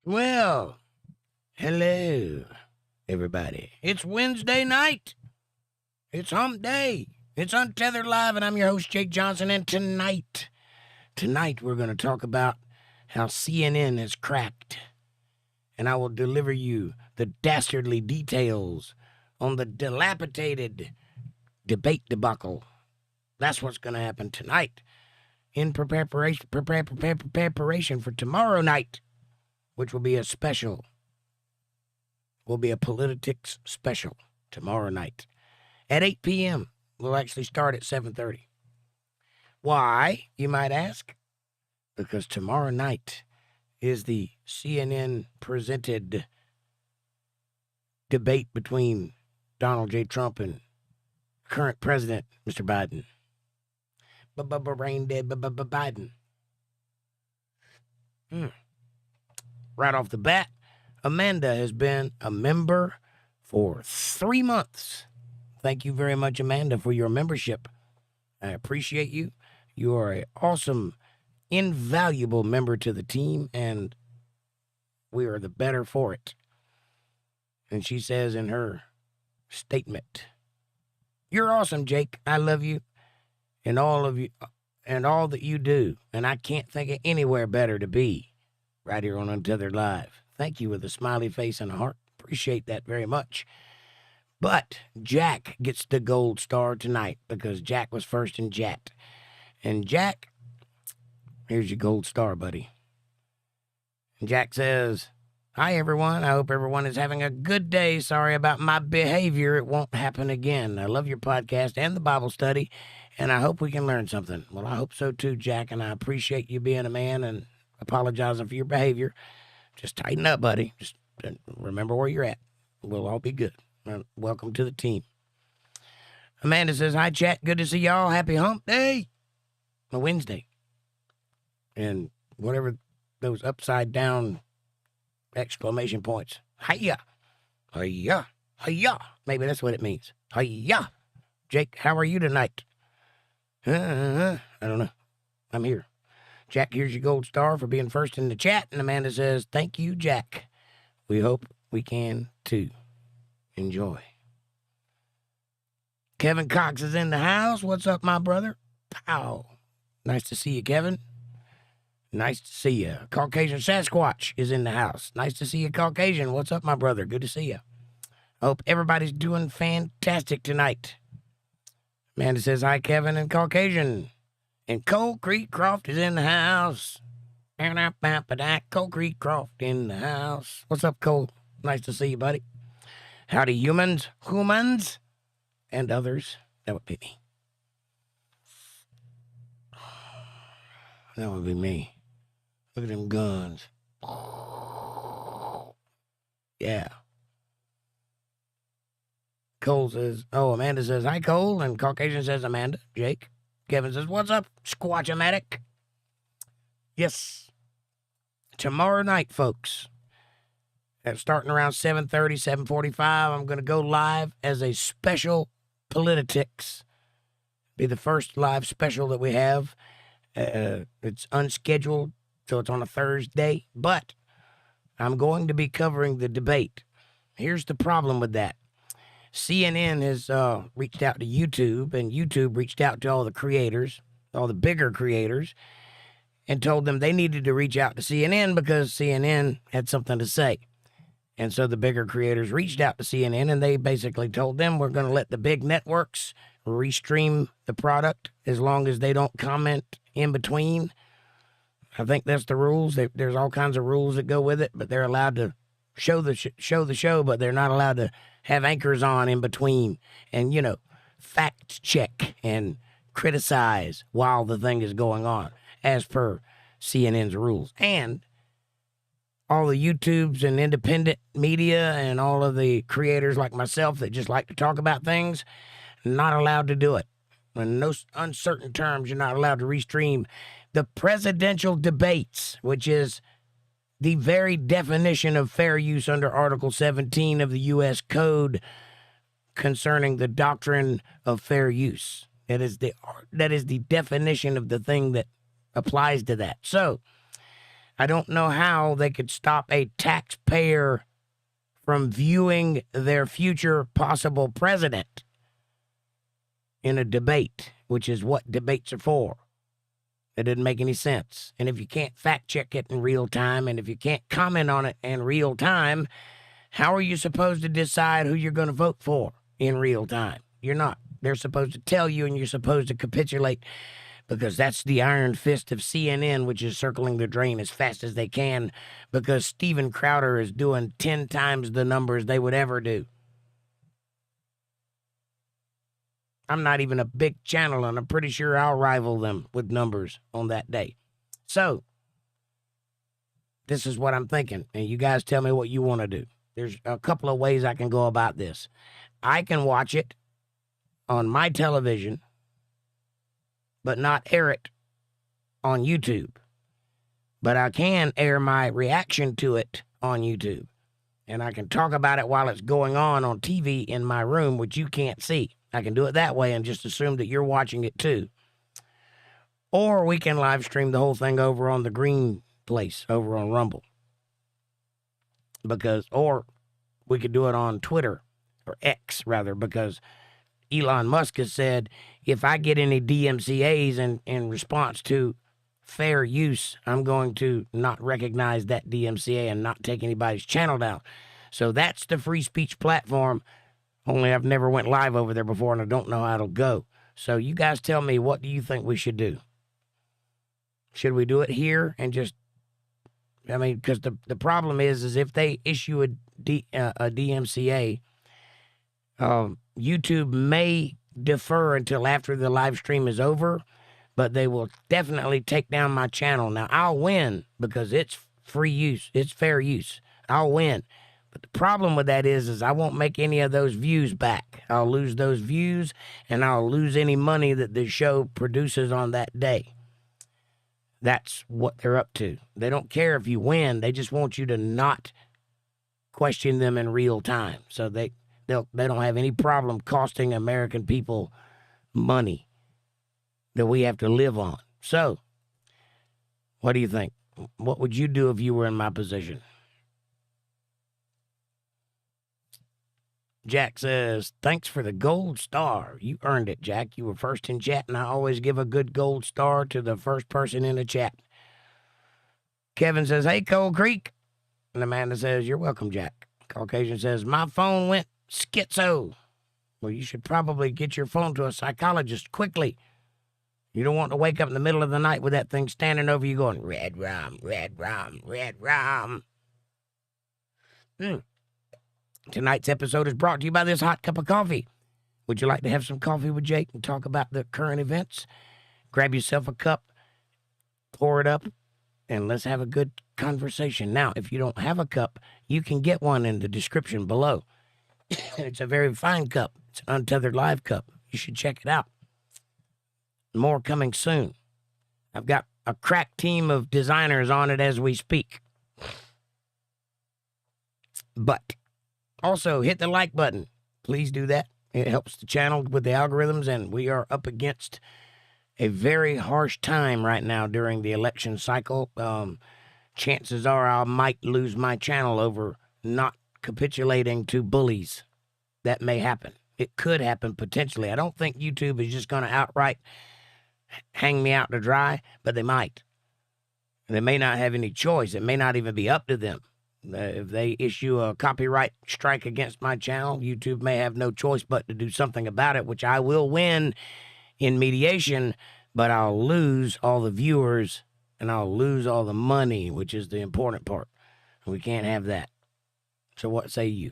Well, hello, everybody. It's Wednesday night. It's hump day. It's Untethered Live, and I'm your host, Jake Johnson, and tonight we're going to talk about how CNN is cracked, and I will deliver you the dastardly details on the dilapidated debate debacle. That's what's going to happen tonight in preparation for tomorrow night, which will be a special, will be a politics special tomorrow night at 8 p.m. We'll actually start at 7:30. Why, you might ask? Because tomorrow night is the CNN-presented debate between Donald J. Trump and current president, Mr. Biden. Brain dead Biden. Right off the bat, Amanda has been a member for 3 months. Thank you very much, Amanda, for your membership. I appreciate you. You are an awesome, invaluable member to the team, and we are the better for it. And she says in her statement, "You're awesome, Jake. I love you and all of you and all that you do, and I can't think of anywhere better to be. Right here on Untethered Live." Thank you with a smiley face and a heart. Appreciate that very much. But Jack gets the gold star tonight because Jack was first in chat. And Jack, here's your gold star, buddy. And Jack says, "Hi, everyone. I hope everyone is having a good day. Sorry about my behavior. It won't happen again. I love your podcast and the Bible study, and I hope we can learn something." Well, I hope so too, Jack, and I appreciate you being a man and apologizing for your behavior. Just tighten up, buddy. Just remember where you're at. We'll all be good. Welcome to the team. Amanda says, "Hi, chat. Good to see y'all. Happy hump day." A Wednesday. And whatever those upside down exclamation points. Hiya. Hiya. Hiya. Maybe that's what it means. Hiya. Jake, how are you tonight? I don't know. I'm here. Jack, here's your gold star for being first in the chat. And Amanda says, "Thank you, Jack. We hope we can, too." Enjoy. Kevin Cox is in the house. What's up, my brother? Pow. Nice to see you, Kevin. Nice to see you. Caucasian Sasquatch is in the house. Nice to see you, Caucasian. What's up, my brother? Good to see you. I hope everybody's doing fantastic tonight. Amanda says, "Hi, Kevin and Caucasian." And Cole Creek Croft is in the house. Cole Creek Croft in the house. What's up, Cole? Nice to see you, buddy. Howdy, humans, and others. That would be me. That would be me. Look at them guns. Yeah. Cole says, Amanda says, "Hi, Cole." And Caucasian says, "Amanda, Jake." Kevin says, "What's up, Squatch-O-Matic?" Yes. Tomorrow night, folks, starting around 7:30, 7:45, I'm going to go live as a special Politics. Be the first live special that we have. It's unscheduled, so it's on a Thursday, but I'm going to be covering the debate. Here's the problem with that. CNN has reached out to YouTube, and YouTube reached out to all the creators, all the bigger creators, and told them they needed to reach out to CNN because CNN had something to say. And so the bigger creators reached out to CNN, and they basically told them, "We're going to let the big networks restream the product as long as they don't comment in between." I think that's the rules. There's all kinds of rules that go with it, but they're allowed to show the show, but they're not allowed to have anchors on in between and, fact check and criticize while the thing is going on, as per CNN's rules. And all the YouTubes and independent media and all of the creators like myself that just like to talk about things, not allowed to do it. In no uncertain terms, you're not allowed to restream the presidential debates, which is the very definition of fair use under Article 17 of the U.S. Code concerning the doctrine of fair use. That is the definition of the thing that applies to that. So I don't know how they could stop a taxpayer from viewing their future possible president in a debate, which is what debates are for. It didn't make any sense. And if you can't fact check it in real time, and if you can't comment on it in real time, how are you supposed to decide who you're going to vote for in real time? You're not. They're supposed to tell you, and you're supposed to capitulate, because that's the iron fist of CNN, which is circling the drain as fast as they can, because Steven Crowder is doing 10 times the numbers they would ever do. I'm not even a big channel, and I'm pretty sure I'll rival them with numbers on that day. So, this is what I'm thinking, and you guys tell me what you want to do. There's a couple of ways I can go about this. I can watch it on my television, but not air it on YouTube. But I can air my reaction to it on YouTube, and I can talk about it while it's going on TV in my room, which you can't see. I can do it that way and just assume that you're watching it too. Or we can live stream the whole thing over on the green place, over on Rumble. Or we could do it on Twitter, or X rather, because Elon Musk has said, if I get any DMCAs in response to fair use, I'm going to not recognize that DMCA and not take anybody's channel down. So that's the free speech platform. Only I've never went live over there before, and I don't know how it'll go. So you guys tell me, what do you think we should do? Should we do it here and just, because the problem is if they issue a DMCA, YouTube may defer until after the live stream is over, but they will definitely take down my channel. Now, I'll win because it's free use. It's fair use. I'll win. But the problem with that is I won't make any of those views back. I'll lose those views, and I'll lose any money that the show produces on that day. That's what they're up to. They don't care if you win. They just want you to not question them in real time. So they don't have any problem costing American people money that we have to live on. So, what do you think? What would you do if you were in my position? Jack says, thanks for the gold star. You earned it, Jack. You were first in chat, and I always give a good gold star to the first person in the chat. Kevin says, hey, Cold Creek. And Amanda says, you're welcome, Jack. Caucasian says, my phone went schizo. Well, you should probably get your phone to a psychologist quickly. You don't want to wake up in the middle of the night with that thing standing over you going, red rum, red rum, red rum. Tonight's episode is brought to you by this hot cup of coffee. Would you like to have some coffee with Jake and talk about the current events? Grab yourself a cup, pour it up, and let's have a good conversation. Now, if you don't have a cup, you can get one in the description below. It's a very fine cup. It's an Untethered Live cup. You should check it out. More coming soon. I've got a crack team of designers on it as we speak. But also, hit the like button. Please do that. It helps the channel with the algorithms, and we are up against a very harsh time right now during the election cycle. Chances are I might lose my channel over not capitulating to bullies. That may happen. It could happen potentially. I don't think YouTube is just going to outright hang me out to dry, but they might. They may not have any choice. It may not even be up to them. If they issue a copyright strike against my channel, YouTube may have no choice but to do something about it, which I will win in mediation, but I'll lose all the viewers and I'll lose all the money, which is the important part. We can't have that. So what say you?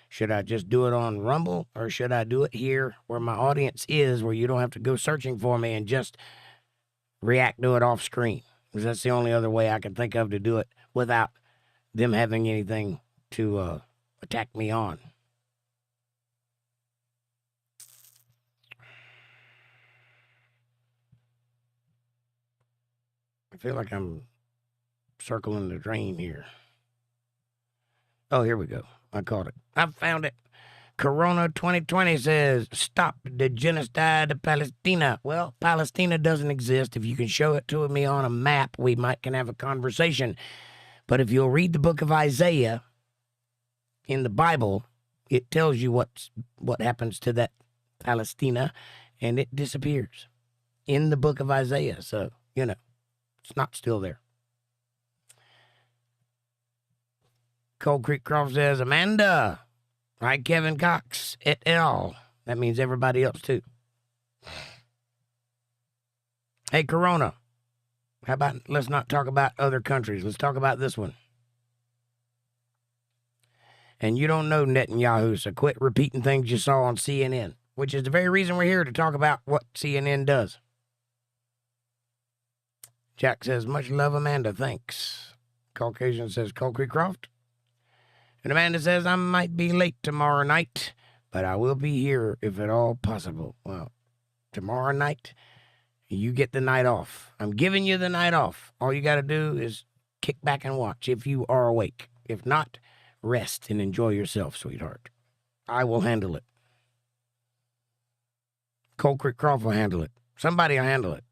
Should I just do it on Rumble, or should I do it here where my audience is, where you don't have to go searching for me and just react to it off screen? 'Cause that's the only other way I can think of to do it without them having anything to attack me on. I feel like I'm circling the drain here. Oh, here we go. I caught it. I found it. Corona 2020 says, stop the genocide of Palestina. Well, Palestina doesn't exist. If you can show it to me on a map, we can have a conversation. But if you'll read the book of Isaiah in the Bible, it tells you what happens to that Palestina, and it disappears in the book of Isaiah. So, it's not still there. Cold Creek Croft says, Amanda. Hi, Kevin Cox et al. That means everybody else, too. Hey, Corona. How about let's not talk about other countries. Let's talk about this one. And you don't know Netanyahu, so quit repeating things you saw on CNN, which is the very reason we're here, to talk about what CNN does. Jack says, much love, Amanda. Thanks. Caucasian says, Cold Creek Croft. And Amanda says, I might be late tomorrow night, but I will be here if at all possible. Well, tomorrow night, you get the night off. I'm giving you the night off. All you got to do is kick back and watch if you are awake. If not, rest and enjoy yourself, sweetheart. I will handle it. Cold Creek Croft will handle it. Somebody will handle it.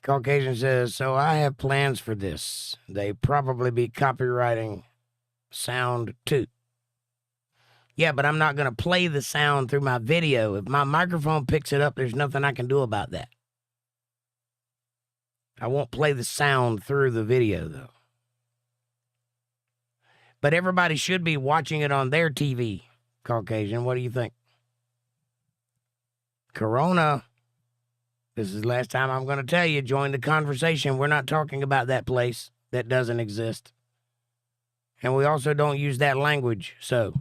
Caucasian says, so I have plans for this. They probably be copywriting sound too. Yeah, but I'm not going to play the sound through my video. If my microphone picks it up, there's nothing I can do about that. I won't play the sound through the video, though. But everybody should be watching it on their TV, Caucasian. What do you think? Corona. This is the last time I'm going to tell you, join the conversation. We're not talking about that place that doesn't exist. And we also don't use that language. So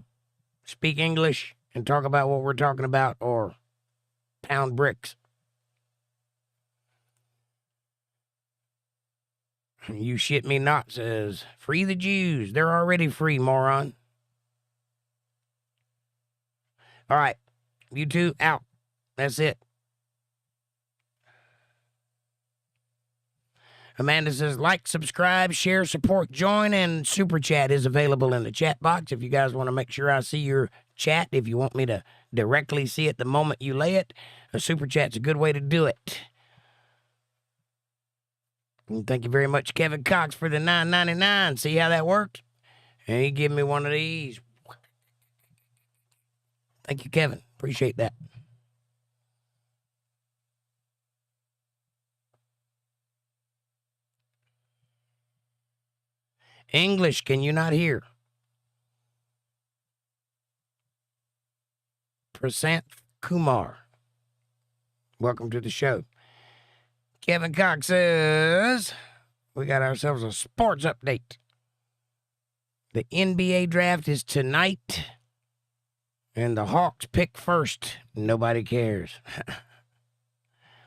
speak English and talk about what we're talking about, or pound bricks. You shit me not says, free the Jews. They're already free, moron. All right. You two out. That's it. Amanda says, like, subscribe, share, support, join, and Super Chat is available in the chat box. If you guys want to make sure I see your chat, if you want me to directly see it the moment you lay it, a Super Chat's a good way to do it. And thank you very much, Kevin Cox, for the $9.99. See how that worked? And he gave me one of these. Thank you, Kevin. Appreciate that. English, can you not hear? Prasant Kumar. Welcome to the show. Kevin Cox says, we got ourselves a sports update. The NBA draft is tonight, and the Hawks pick first. Nobody cares.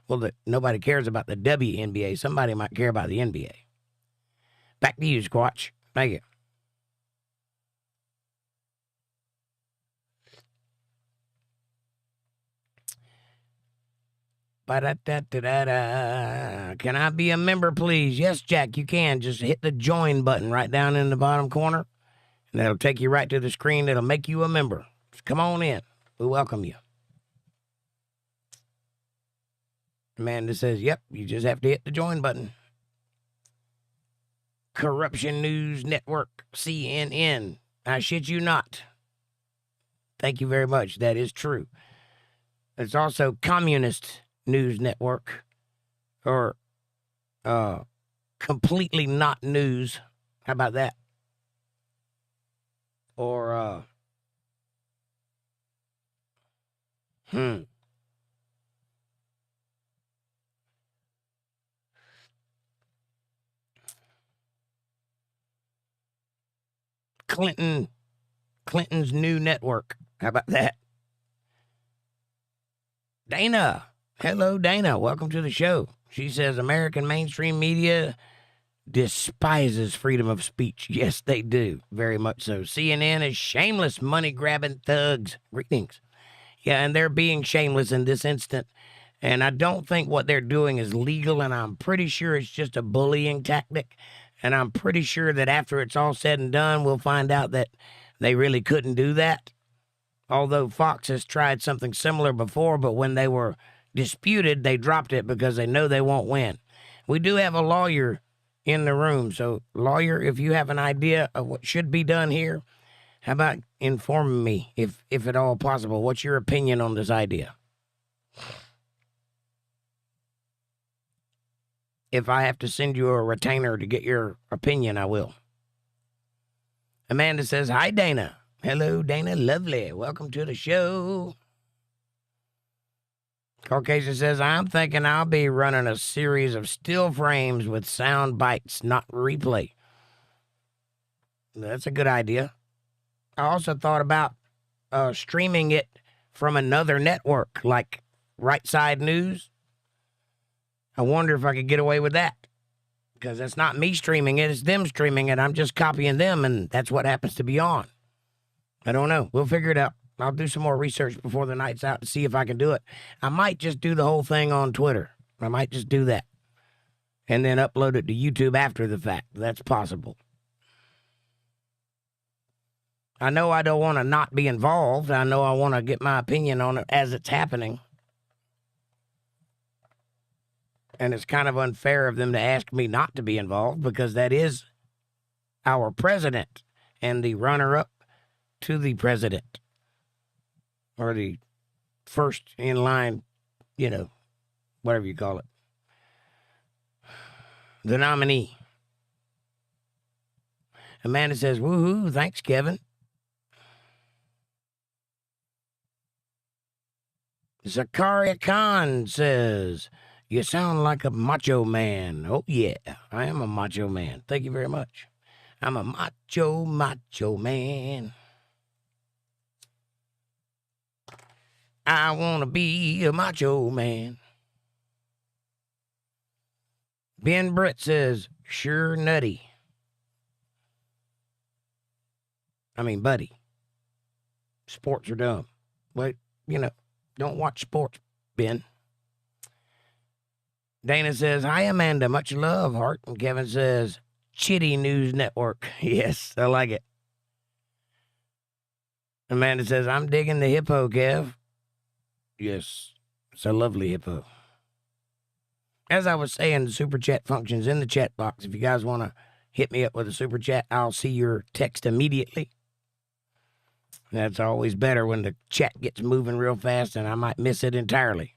Well, nobody cares about the WNBA. Somebody might care about the NBA. Back to you, Squatch. Thank you. Ba-da-da-da-da-da. Can I be a member, please? Yes, Jack, you can. Just hit the join button right down in the bottom corner, and that'll take you right to the screen that'll make you a member. Just come on in. We welcome you. Amanda says, yep, you just have to hit the join button. Corruption News Network, CNN. I shit you not. Thank you very much. That is true. It's also Communist News Network, or completely not news. How about that? Or Clinton's new network. How about that? Dana. Hello, Dana. Welcome to the show. She says American mainstream media despises freedom of speech. Yes, they do. Very much so. CNN is shameless money-grabbing thugs. Greetings. Yeah, and they're being shameless in this instant. And I don't think what they're doing is legal, and I'm pretty sure it's just a bullying tactic. And I'm pretty sure that after it's all said and done, we'll find out that they really couldn't do that. Although Fox has tried something similar before, but when they were disputed, they dropped it because they know they won't win. We do have a lawyer in the room. So, lawyer, if you have an idea of what should be done here, how about informing me, if at all possible? What's your opinion on this idea? If I have to send you a retainer to get your opinion, I will. Amanda says, hi, Dana. Hello, Dana. Lovely. Welcome to the show. Caucasian says, I'm thinking I'll be running a series of still frames with sound bites, not replay. That's a good idea. I also thought about streaming it from another network, like Right Side News. I wonder if I could get away with that. Because that's not me streaming it, it's them streaming it. I'm just copying them, and that's what happens to be on. I don't know. We'll figure it out. I'll do some more research before the night's out to see if I can do it. I might just do the whole thing on Twitter. I might just do that. And then upload it to YouTube after the fact. That's possible. I know I don't want to not be involved. I know I want to get my opinion on it as it's happening. And it's kind of unfair of them to ask me not to be involved because that is our president and the runner-up to the president. Or the first in line, whatever you call it. The nominee. Amanda says, woohoo, thanks, Kevin. Zakaria Khan says, you sound like a macho man. Oh, yeah, I am a macho man. Thank you very much. I'm a macho man. I want to be a macho man. Ben Britt says, sure nutty. I mean, buddy. Sports are dumb. But, don't watch sports, Ben. Dana says, hi, Amanda. Much love, heart. And Kevin says, Chitty News Network. Yes, I like it. Amanda says, I'm digging the hippo, Kev. Yes, it's a lovely hippo. As I was saying, the super chat functions in the chat box. If you guys want to hit me up with a super chat, I'll see your text immediately. That's always better when the chat gets moving real fast and I might miss it entirely.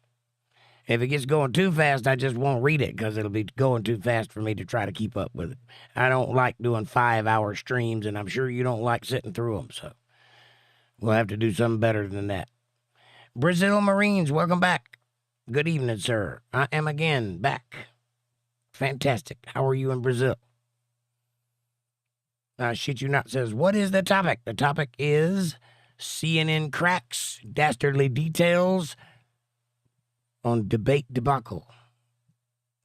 If it gets going too fast, I just won't read it because it'll be going too fast for me to try to keep up with it. I don't like doing 5-hour streams, and I'm sure you don't like sitting through them, so we'll have to do something better than that. Brazil Marines, welcome back. Good evening, sir. I am again back. Fantastic. How are you in Brazil? Shit You Not says, what is the topic? The topic is CNN cracks, dastardly details on debate debacle.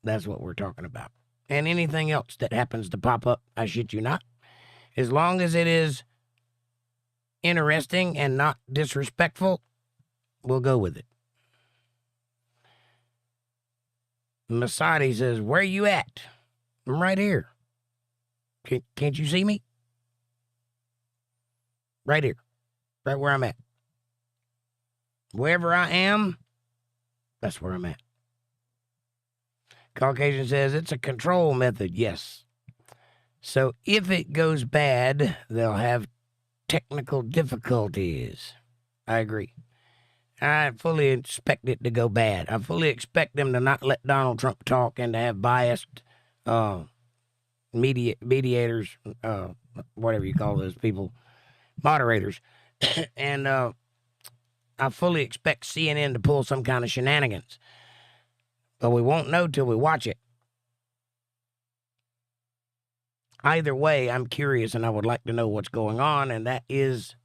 That's what we're talking about. And anything else that happens to pop up, I shit you not. As long as it is interesting and not disrespectful, we'll go with it. Masadi says, where you at? I'm right here. Can't you see me? Right here. Right where I'm at. Wherever I am, that's where I'm at. Caucasian says, it's a control method. Yes. So if it goes bad, they'll have technical difficulties. I agree. I fully expect it to go bad. I fully expect them to not let Donald Trump talk and to have biased mediators, whatever you call those people, moderators. And I fully expect CNN to pull some kind of shenanigans. But we won't know till we watch it. Either way, I'm curious and I would like to know what's going on, and that is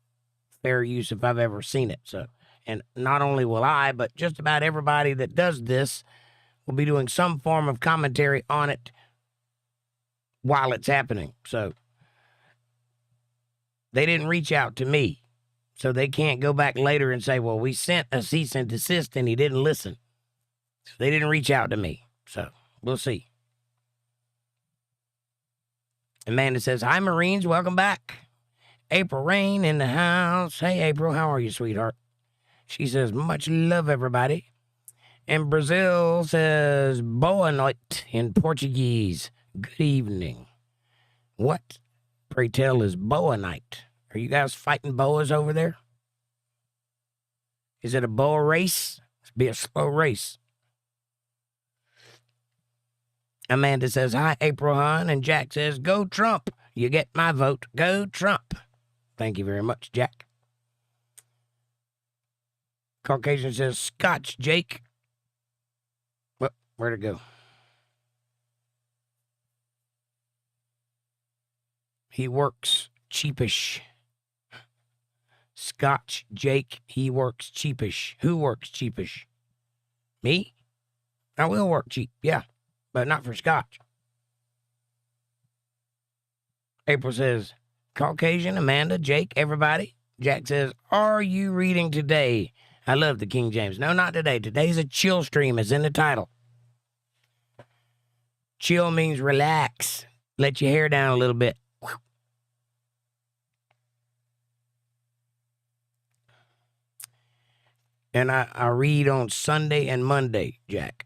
fair use if I've ever seen it. So, and not only will I, but just about everybody that does this will be doing some form of commentary on it while it's happening. So they didn't reach out to me, so they can't go back later and say, well, we sent a cease and desist and he didn't listen. So they didn't reach out to me. So we'll see. Amanda says, hi, Marines. Welcome back. April Rain in the house. Hey, April. How are you, sweetheart? She says, much love, everybody. And Brazil says, boa noite in Portuguese. Good evening. What, pray tell, is boa night? Are you guys fighting boas over there? Is it a boa race? It's be a slow race. Amanda says, hi, April Hahn. And Jack says, go Trump. You get my vote. Go Trump. Thank you very much, Jack. Caucasian says, Scotch, Jake. Well, where'd it go? He works cheapish. Scotch, Jake, he works cheapish. Who works cheapish? Me? I will work cheap, yeah, but not for Scotch. April says, Caucasian, Amanda, Jake, everybody. Jack says, are you reading today? I love the King James. No, not today. Today's a chill stream. It's in the title. Chill means relax. Let your hair down a little bit. And I read on Sunday and Monday, Jack.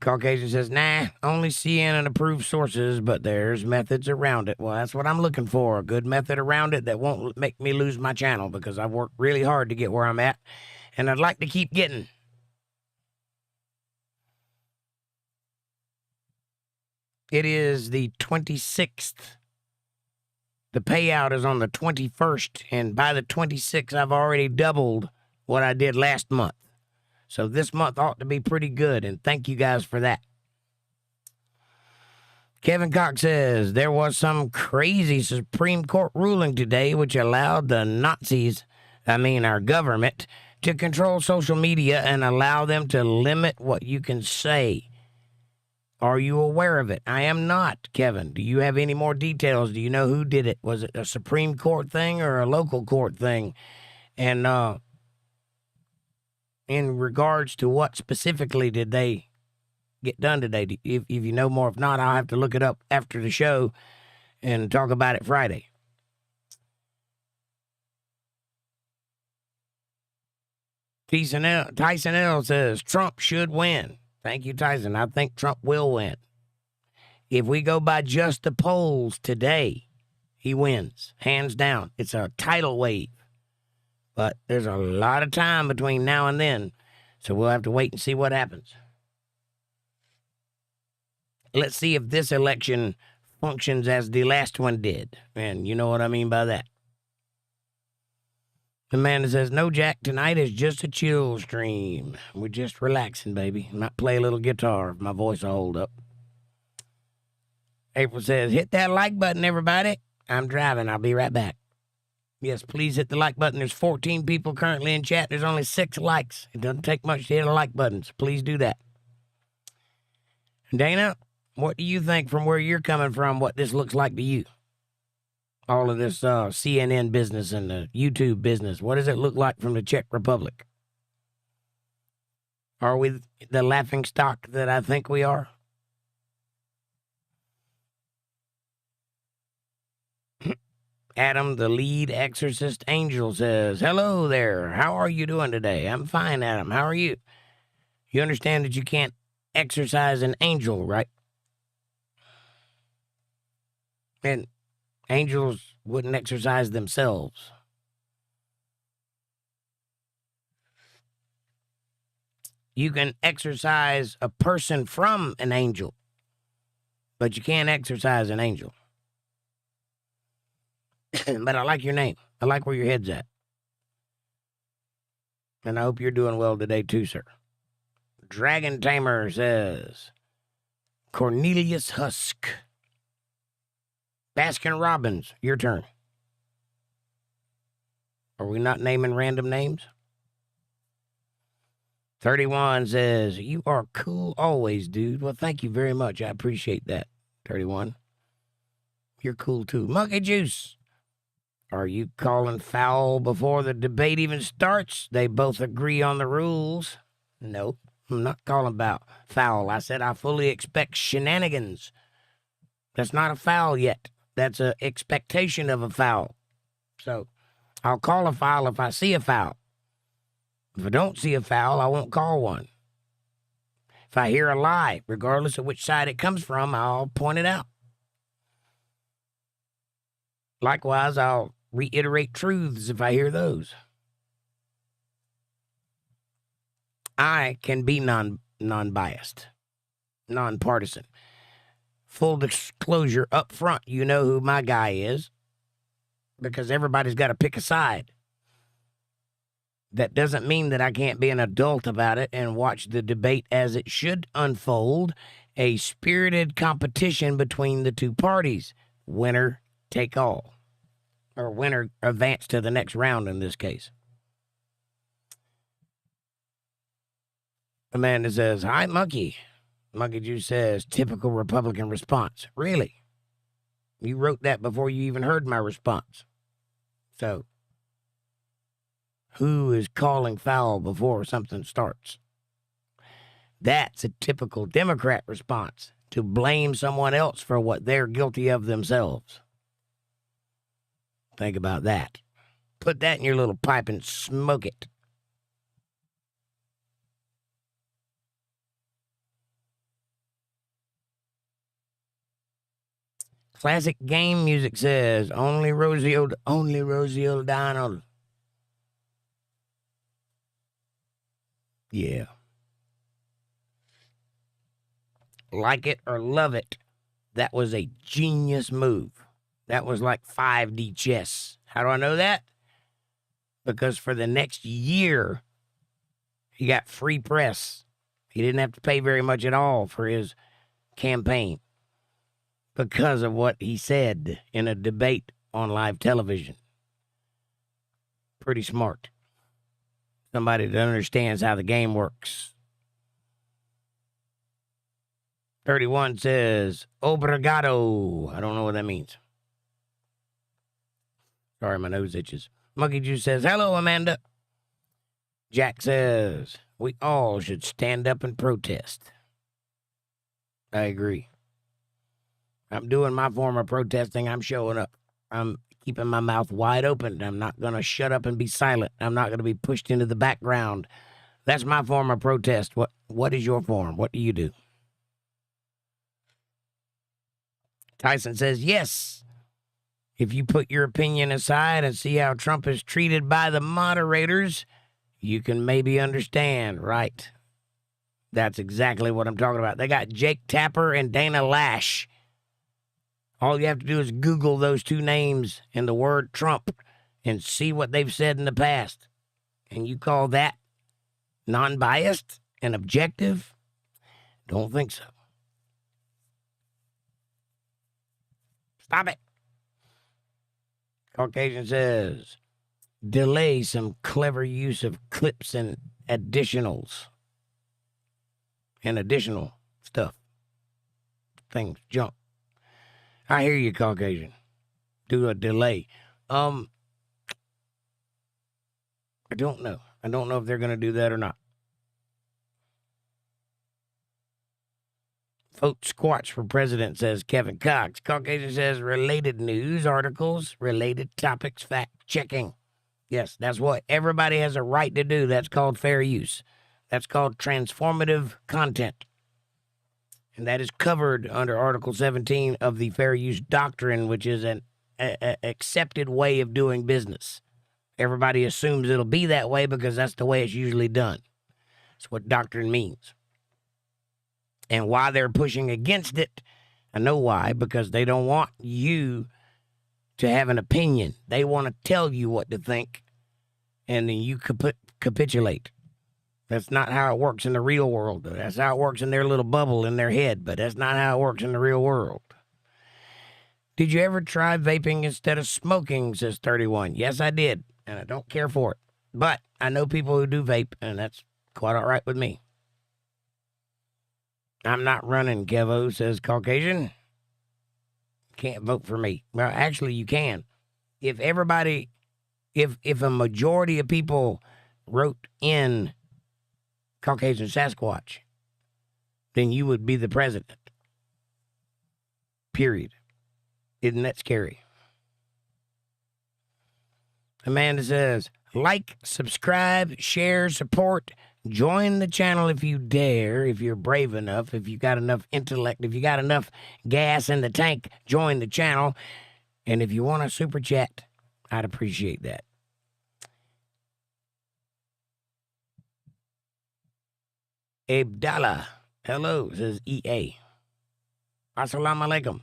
Caucasian says, nah, only CNN approved sources, but there's methods around it. Well, that's what I'm looking for, a good method around it that won't make me lose my channel, because I've worked really hard to get where I'm at, and I'd like to keep getting. It is the 26th. The payout is on the 21st, and by the 26th, I've already doubled what I did last month. So this month ought to be pretty good, and thank you guys for that. Kevin Cox says, there was some crazy Supreme Court ruling today which allowed the Nazis, our government, to control social media and allow them to limit what you can say. Are you aware of it? I am not, Kevin. Do you have any more details? Do you know who did it? Was it a Supreme Court thing or a local court thing? And in regards to what specifically did they get done today? If you know more, if not, I'll have to look it up after the show and talk about it Friday. Tyson L says, Trump should win. Thank you, Tyson. I think Trump will win. If we go by just the polls today, he wins, hands down. It's a tidal wave. But there's a lot of time between now and then, so we'll have to wait and see what happens. Let's see if this election functions as the last one did, and you know what I mean by that. Amanda says, no, Jack, tonight is just a chill stream. We're just relaxing, baby. I might play a little guitar if my voice will hold up. April says, hit that like button, everybody. I'm driving. I'll be right back. Yes, please hit the like button. There's 14 people currently in chat. There's only 6 likes. It doesn't take much to hit a like button, so please do that. Dana, what do you think from where you're coming from, what this looks like to you? All of this CNN business and the YouTube business. What does it look like from the Czech Republic? Are we the laughing stock that I think we are? Adam, the lead exorcist angel, says, hello there. How are you doing today? I'm fine, Adam. How are you? You understand that you can't exorcise an angel, right? And angels wouldn't exorcise themselves. You can exorcise a person from an angel, but you can't exorcise an angel. But I like your name. I like where your head's at. And I hope you're doing well today too, sir. Dragon Tamer says, Cornelius Husk. Baskin Robbins, your turn. Are we not naming random names? 31 says, you are cool always, dude. Well, thank you very much. I appreciate that, 31. You're cool too. Monkey Juice, are you calling foul before the debate even starts? They both agree on the rules. Nope, I'm not calling foul. I said I fully expect shenanigans. That's not a foul yet. That's an expectation of a foul. So I'll call a foul if I see a foul. If I don't see a foul, I won't call one. If I hear a lie, regardless of which side it comes from, I'll point it out. Likewise, I'll reiterate truths if I hear those. I can be non-biased, non-partisan. Full disclosure up front, you know who my guy is, because everybody's got to pick a side. That doesn't mean that I can't be an adult about it and watch the debate as it should unfold, a spirited competition between the two parties. Winner take all, or winner advance to the next round in this case. Amanda says, hi, Monkey. Monkey Juice says, typical Republican response. Really? You wrote that before you even heard my response. So, who is calling foul before something starts? That's a typical Democrat response, to blame someone else for what they're guilty of themselves. Think about that. Put that in your little pipe and smoke it. Classic game music says, only Rosie O'Donnell. Yeah. Like it or love it, that was a genius move. That was like 5D chess. How do I know that? Because for the next year, he got free press. He didn't have to pay very much at all for his campaign because of what he said in a debate on live television. Pretty smart. Somebody that understands how the game works. 31 says, obrigado. I don't know what that means. Sorry, my nose itches. Monkey Juice says, hello, Amanda. Jack says, we all should stand up and protest. I agree. I'm doing my form of protesting. I'm showing up. I'm keeping my mouth wide open. I'm not going to shut up and be silent. I'm not going to be pushed into the background. That's my form of protest. What is your form? What do you do? Tyson says, yes. If you put your opinion aside and see how Trump is treated by the moderators, you can maybe understand, right? That's exactly what I'm talking about. They got Jake Tapper and Dana Lash. All you have to do is Google those two names and the word Trump and see what they've said in the past. And you call that non-biased and objective? Don't think so. Stop it. Caucasian says, delay some clever use of clips and additionals. And additional stuff. Things, junk. I hear you, Caucasian. Do a delay. I don't know. I don't know if they're going to do that or not. Vote squatch for president, says Kevin Cox. Caucasian says related news articles, related topics, fact checking. Yes, that's what everybody has a right to do. That's called fair use. That's called transformative content. And that is covered under Article 17 of the Fair Use Doctrine, which is an accepted way of doing business. Everybody assumes it'll be that way because that's the way it's usually done. That's what doctrine means. And why they're pushing against it, I know why, because they don't want you to have an opinion. They want to tell you what to think, and then you capitulate. That's not how it works in the real world. That's how it works in their little bubble in their head, but that's not how it works in the real world. Did you ever try vaping instead of smoking, says 31. Yes, I did, and I don't care for it. But I know people who do vape, and that's quite all right with me. I'm not running, Kevo, says Caucasian. Can't vote for me. Well, actually, you can. If everybody, if a majority of people wrote in Caucasian Sasquatch, then you would be the president. Period. Isn't that scary? Amanda says, like, subscribe, share, support, join the channel if you dare, if you're brave enough, if you got enough intellect, if you got enough gas in the tank, join the channel. And if you want a super chat, I'd appreciate that. Abdallah, hello, says EA. Assalamu alaikum.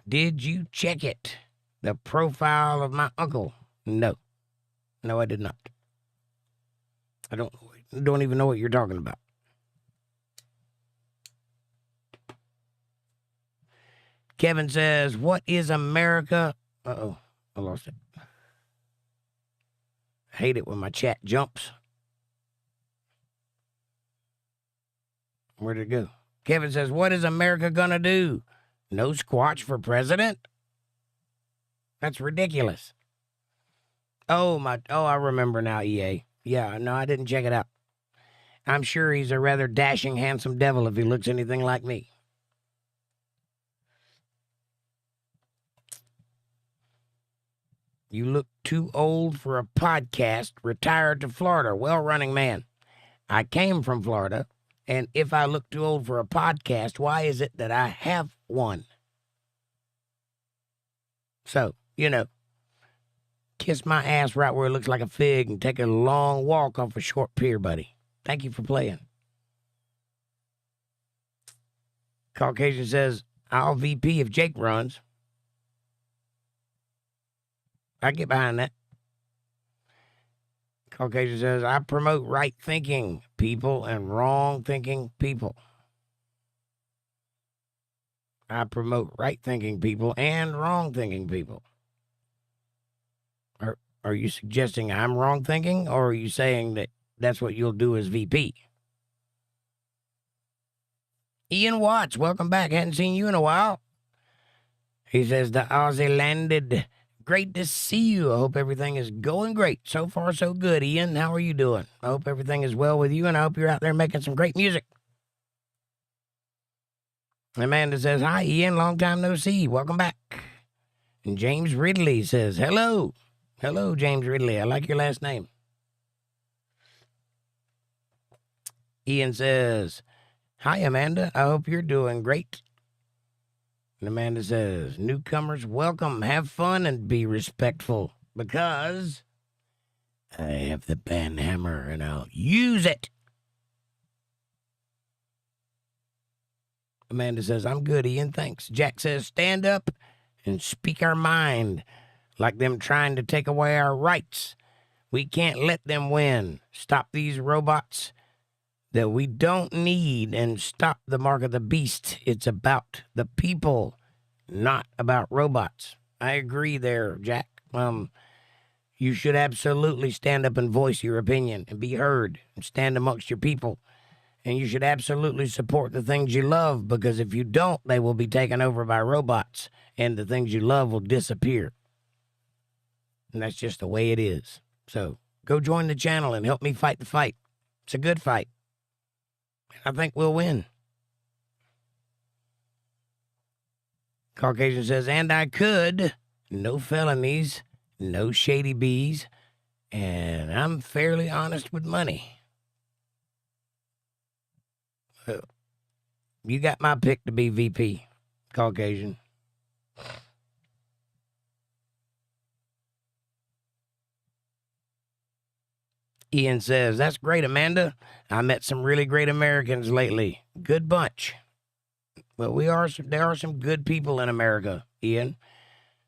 Did you check it? The profile of my uncle? No. No, I did not. I don't even know what you're talking about. Kevin says, what is America? Uh-oh, I lost it. I hate it when my chat jumps. Where'd it go? Kevin says, what is America gonna do? No squatch for president? That's ridiculous. Oh, I remember now, EA. Yeah, no, I didn't check it out. I'm sure he's a rather dashing, handsome devil if he looks anything like me. You look too old for a podcast, retired to Florida. Well, running man, I came from Florida, and if I look too old for a podcast, why is it that I have one? So, kiss my ass right where it looks like a fig and take a long walk off a short pier, buddy. Thank you for playing. Caucasian says, I'll VP if Jake runs. I get behind that. Caucasian says, I promote right thinking people and wrong thinking people. I promote right thinking people and wrong thinking people. Are you suggesting I'm wrong thinking, or are you saying that that's what you'll do as VP? Ian Watts, welcome back. Hadn't seen you in a while. He says, the Aussie landed. Great to see you. I hope everything is going great. So far, so good. Ian, how are you doing? I hope everything is well with you, and I hope you're out there making some great music. Amanda says, hi, Ian. Long time no see. Welcome back. And James Ridley says, hello. Hello, James Ridley. I like your last name. Ian says, hi, Amanda. I hope you're doing great. And Amanda says, newcomers, welcome. Have fun and be respectful because I have the band hammer and I'll use it. Amanda says, I'm good, Ian. Thanks. Jack says, stand up and speak our mind like them trying to take away our rights. We can't let them win. Stop these robots that we don't need and stop the mark of the beast. It's about the people, not about robots. I agree there, Jack. You should absolutely stand up and voice your opinion and be heard and stand amongst your people. And you should absolutely support the things you love, because if you don't, they will be taken over by robots and the things you love will disappear. And that's just the way it is. So go join the channel and help me fight the fight. It's a good fight. I think we'll win. Caucasian says, and I could. No felonies, no shady bees, and I'm fairly honest with money. Well, you got my pick to be VP, Caucasian. Ian says, that's great, Amanda. I met some really great Americans lately. Good bunch. Well, there are some good people in America, Ian.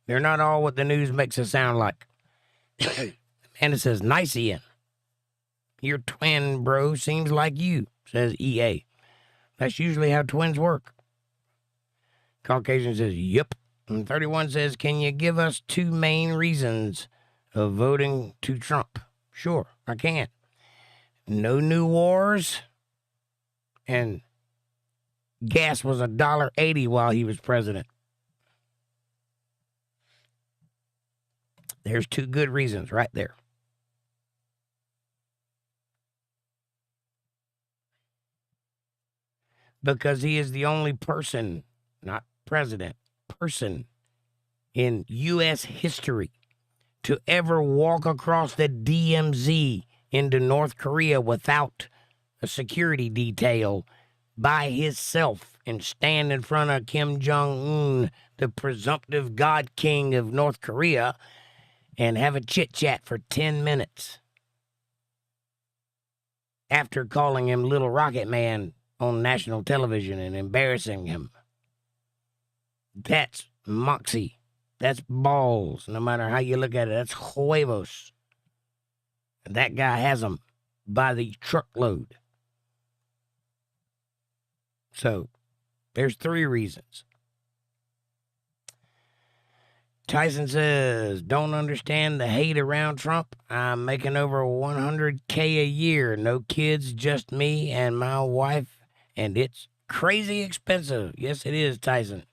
They're not all what the news makes us sound like. Amanda says, nice, Ian. Your twin, bro, seems like you, says EA. That's usually how twins work. Caucasian says, yep. And 31 says, can you give us 2 main reasons of voting to Trump? Sure, I can. No new wars, and gas was $1.80 while he was president. There's 2 good reasons right there. Because he is the only person, not president, person in U.S. history to ever walk across the DMZ into North Korea without a security detail by himself and stand in front of Kim Jong-un, the presumptive God King of North Korea, and have a chit-chat for 10 minutes after calling him Little Rocket Man on national television and embarrassing him. That's moxie. That's balls. No matter how you look at it, that's huevos. And that guy has them by the truckload. So, there's 3 reasons. Tyson says, don't understand the hate around Trump. I'm making over $100K a year. No kids, just me and my wife. And it's crazy expensive. Yes, it is, Tyson.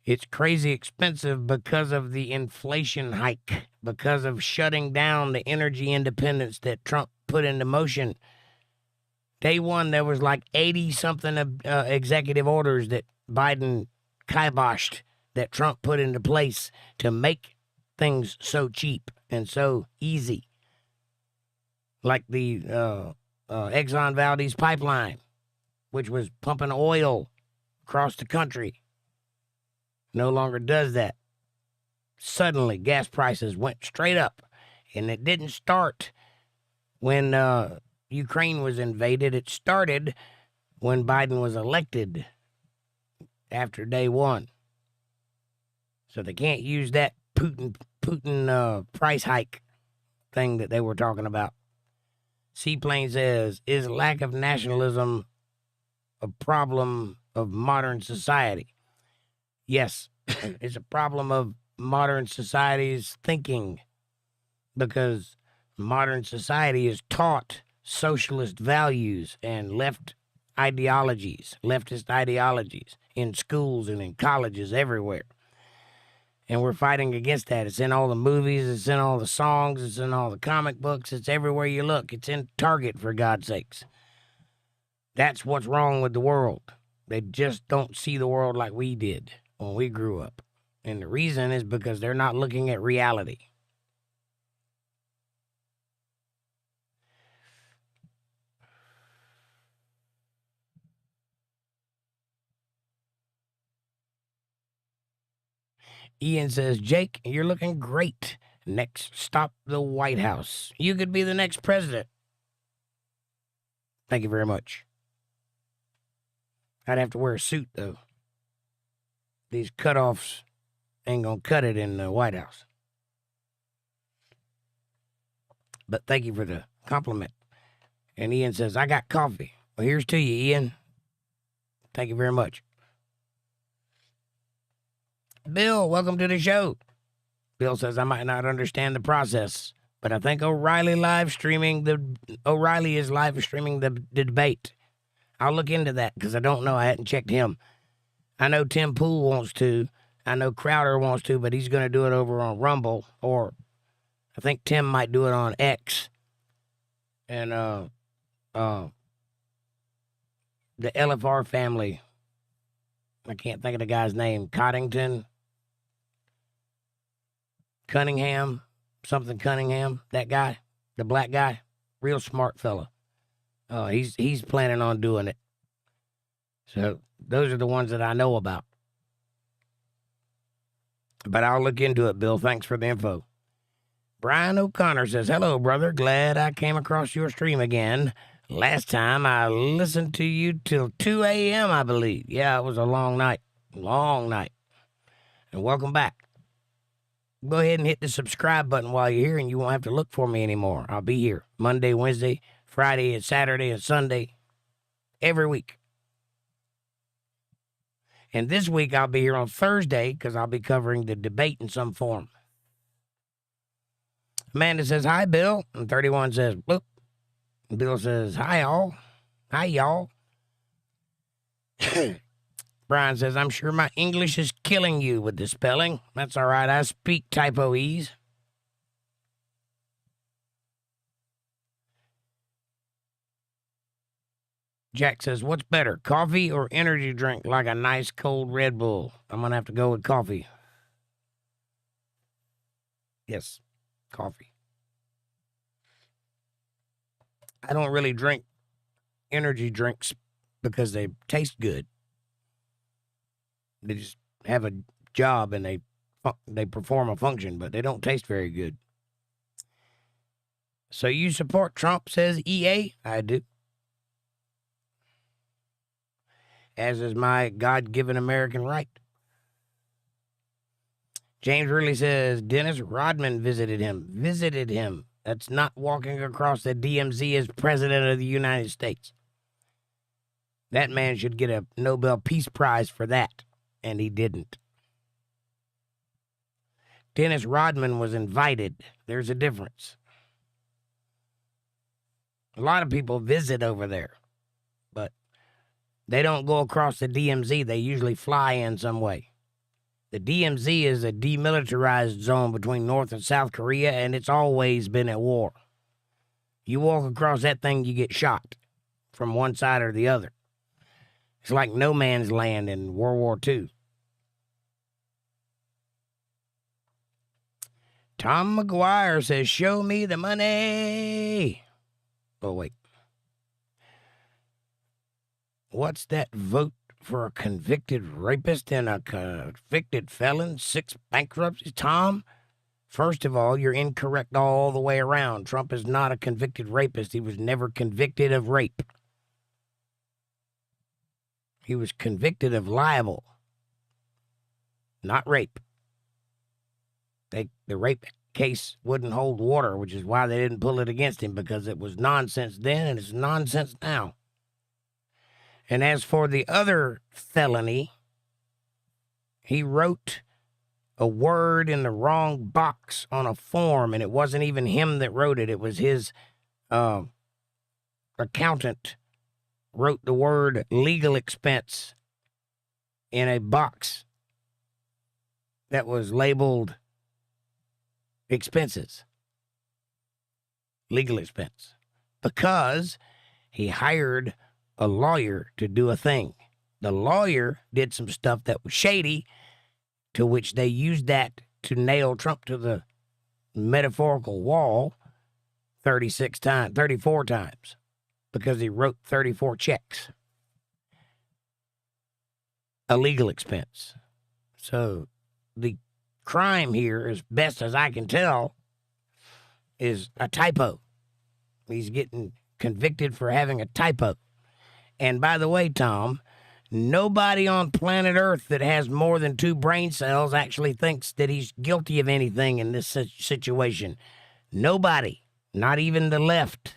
It's crazy expensive because of the inflation hike, because of shutting down the energy independence that Trump put into motion. Day one, there was like 80-something executive orders that Biden kiboshed that Trump put into place to make things so cheap and so easy. Like the Exxon Valdez pipeline, which was pumping oil across the country. No longer does that. Suddenly, gas prices went straight up. And it didn't start when Ukraine was invaded. It started when Biden was elected after day one. So they can't use that Putin price hike thing that they were talking about. Seaplane says, is lack of nationalism a problem of modern society? Yes, it's a problem of modern society's thinking, because modern society is taught socialist values and leftist ideologies in schools and in colleges everywhere. And we're fighting against that. It's in all the movies, it's in all the songs, it's in all the comic books, it's everywhere you look. It's in Target, for God's sakes. That's what's wrong with the world. They just don't see the world like we did when we grew up. And the reason is because they're not looking at reality. Ian says, Jake, you're looking great. Next stop, the White House. You could be the next president. Thank you very much. I'd have to wear a suit, though. These cutoffs ain't gonna cut it in the White House. But thank you for the compliment. And Ian says, I got coffee. Well, here's to you, Ian. Thank you very much. Bill, welcome to the show. Bill says, I might not understand the process, but I think O'Reilly is live streaming the debate. I'll look into that because I don't know. I hadn't checked him. I know Tim Pool wants to. I know Crowder wants to, but he's going to do it over on Rumble, or I think Tim might do it on X. And the LFR family, I can't think of the guy's name, Cunningham, that guy, the black guy, real smart fella. He's planning on doing it. So those are the ones that I know about. But I'll look into it, Bill. Thanks for the info. Brian O'Connor says, hello, brother. Glad I came across your stream again. Last time I listened to you till 2 a.m., I believe. Yeah, it was a long night. Long night. And welcome back. go ahead and hit the subscribe button while you're here, and you won't have to look for me anymore. I'll be here Monday, Wednesday, Friday, and Saturday, and Sunday, every week. And this week, I'll be here on Thursday because I'll be covering the debate in some form. Amanda says, hi, Bill. And 31 says, boop. And Bill says, hi, all. Hi, y'all. Brian says, I'm sure my English is killing you with the spelling. That's all right. I speak typo-ese. Jack says, what's better, coffee or energy drink like a nice cold Red Bull? I'm going to have to go with coffee. Yes, coffee. I don't really drink energy drinks because they taste good. They just have a job and they perform a function, but they don't taste very good. So you support Trump, says EA? I do. As is my God-given American right. James really says, Dennis Rodman visited him. Visited him. That's not walking across the DMZ as president of the United States. That man should get a Nobel Peace Prize for that, and he didn't. Dennis Rodman was invited. There's a difference. A lot of people visit over there, but they don't go across the DMZ. They usually fly in some way. The DMZ is a demilitarized zone between North and South Korea, and it's always been at war. You walk across that thing, you get shot from one side or the other. It's like no man's land in World War II. Tom McGuire says, show me the money. Oh, wait. What's that vote for a convicted rapist and a convicted felon? 6 bankruptcies? Tom, first of all, you're incorrect all the way around. Trump is not a convicted rapist. He was never convicted of rape. He was convicted of libel, not rape. The rape case wouldn't hold water, which is why they didn't pull it against him, because it was nonsense then and it's nonsense now. And as for the other felony, he wrote a word in the wrong box on a form, and it wasn't even him that wrote it. It was his accountant wrote the word legal expense in a box that was labeled expenses, legal expense, because he hired a lawyer to do a thing. The lawyer did some stuff that was shady, to which they used that to nail Trump to the metaphorical wall 34 times, because he wrote 34 checks. A legal expense. So the crime here, as best as I can tell, is a typo. He's getting convicted for having a typo. And by the way, Tom, nobody on planet Earth that has more than 2 brain cells actually thinks that he's guilty of anything in this situation. Nobody, not even the left.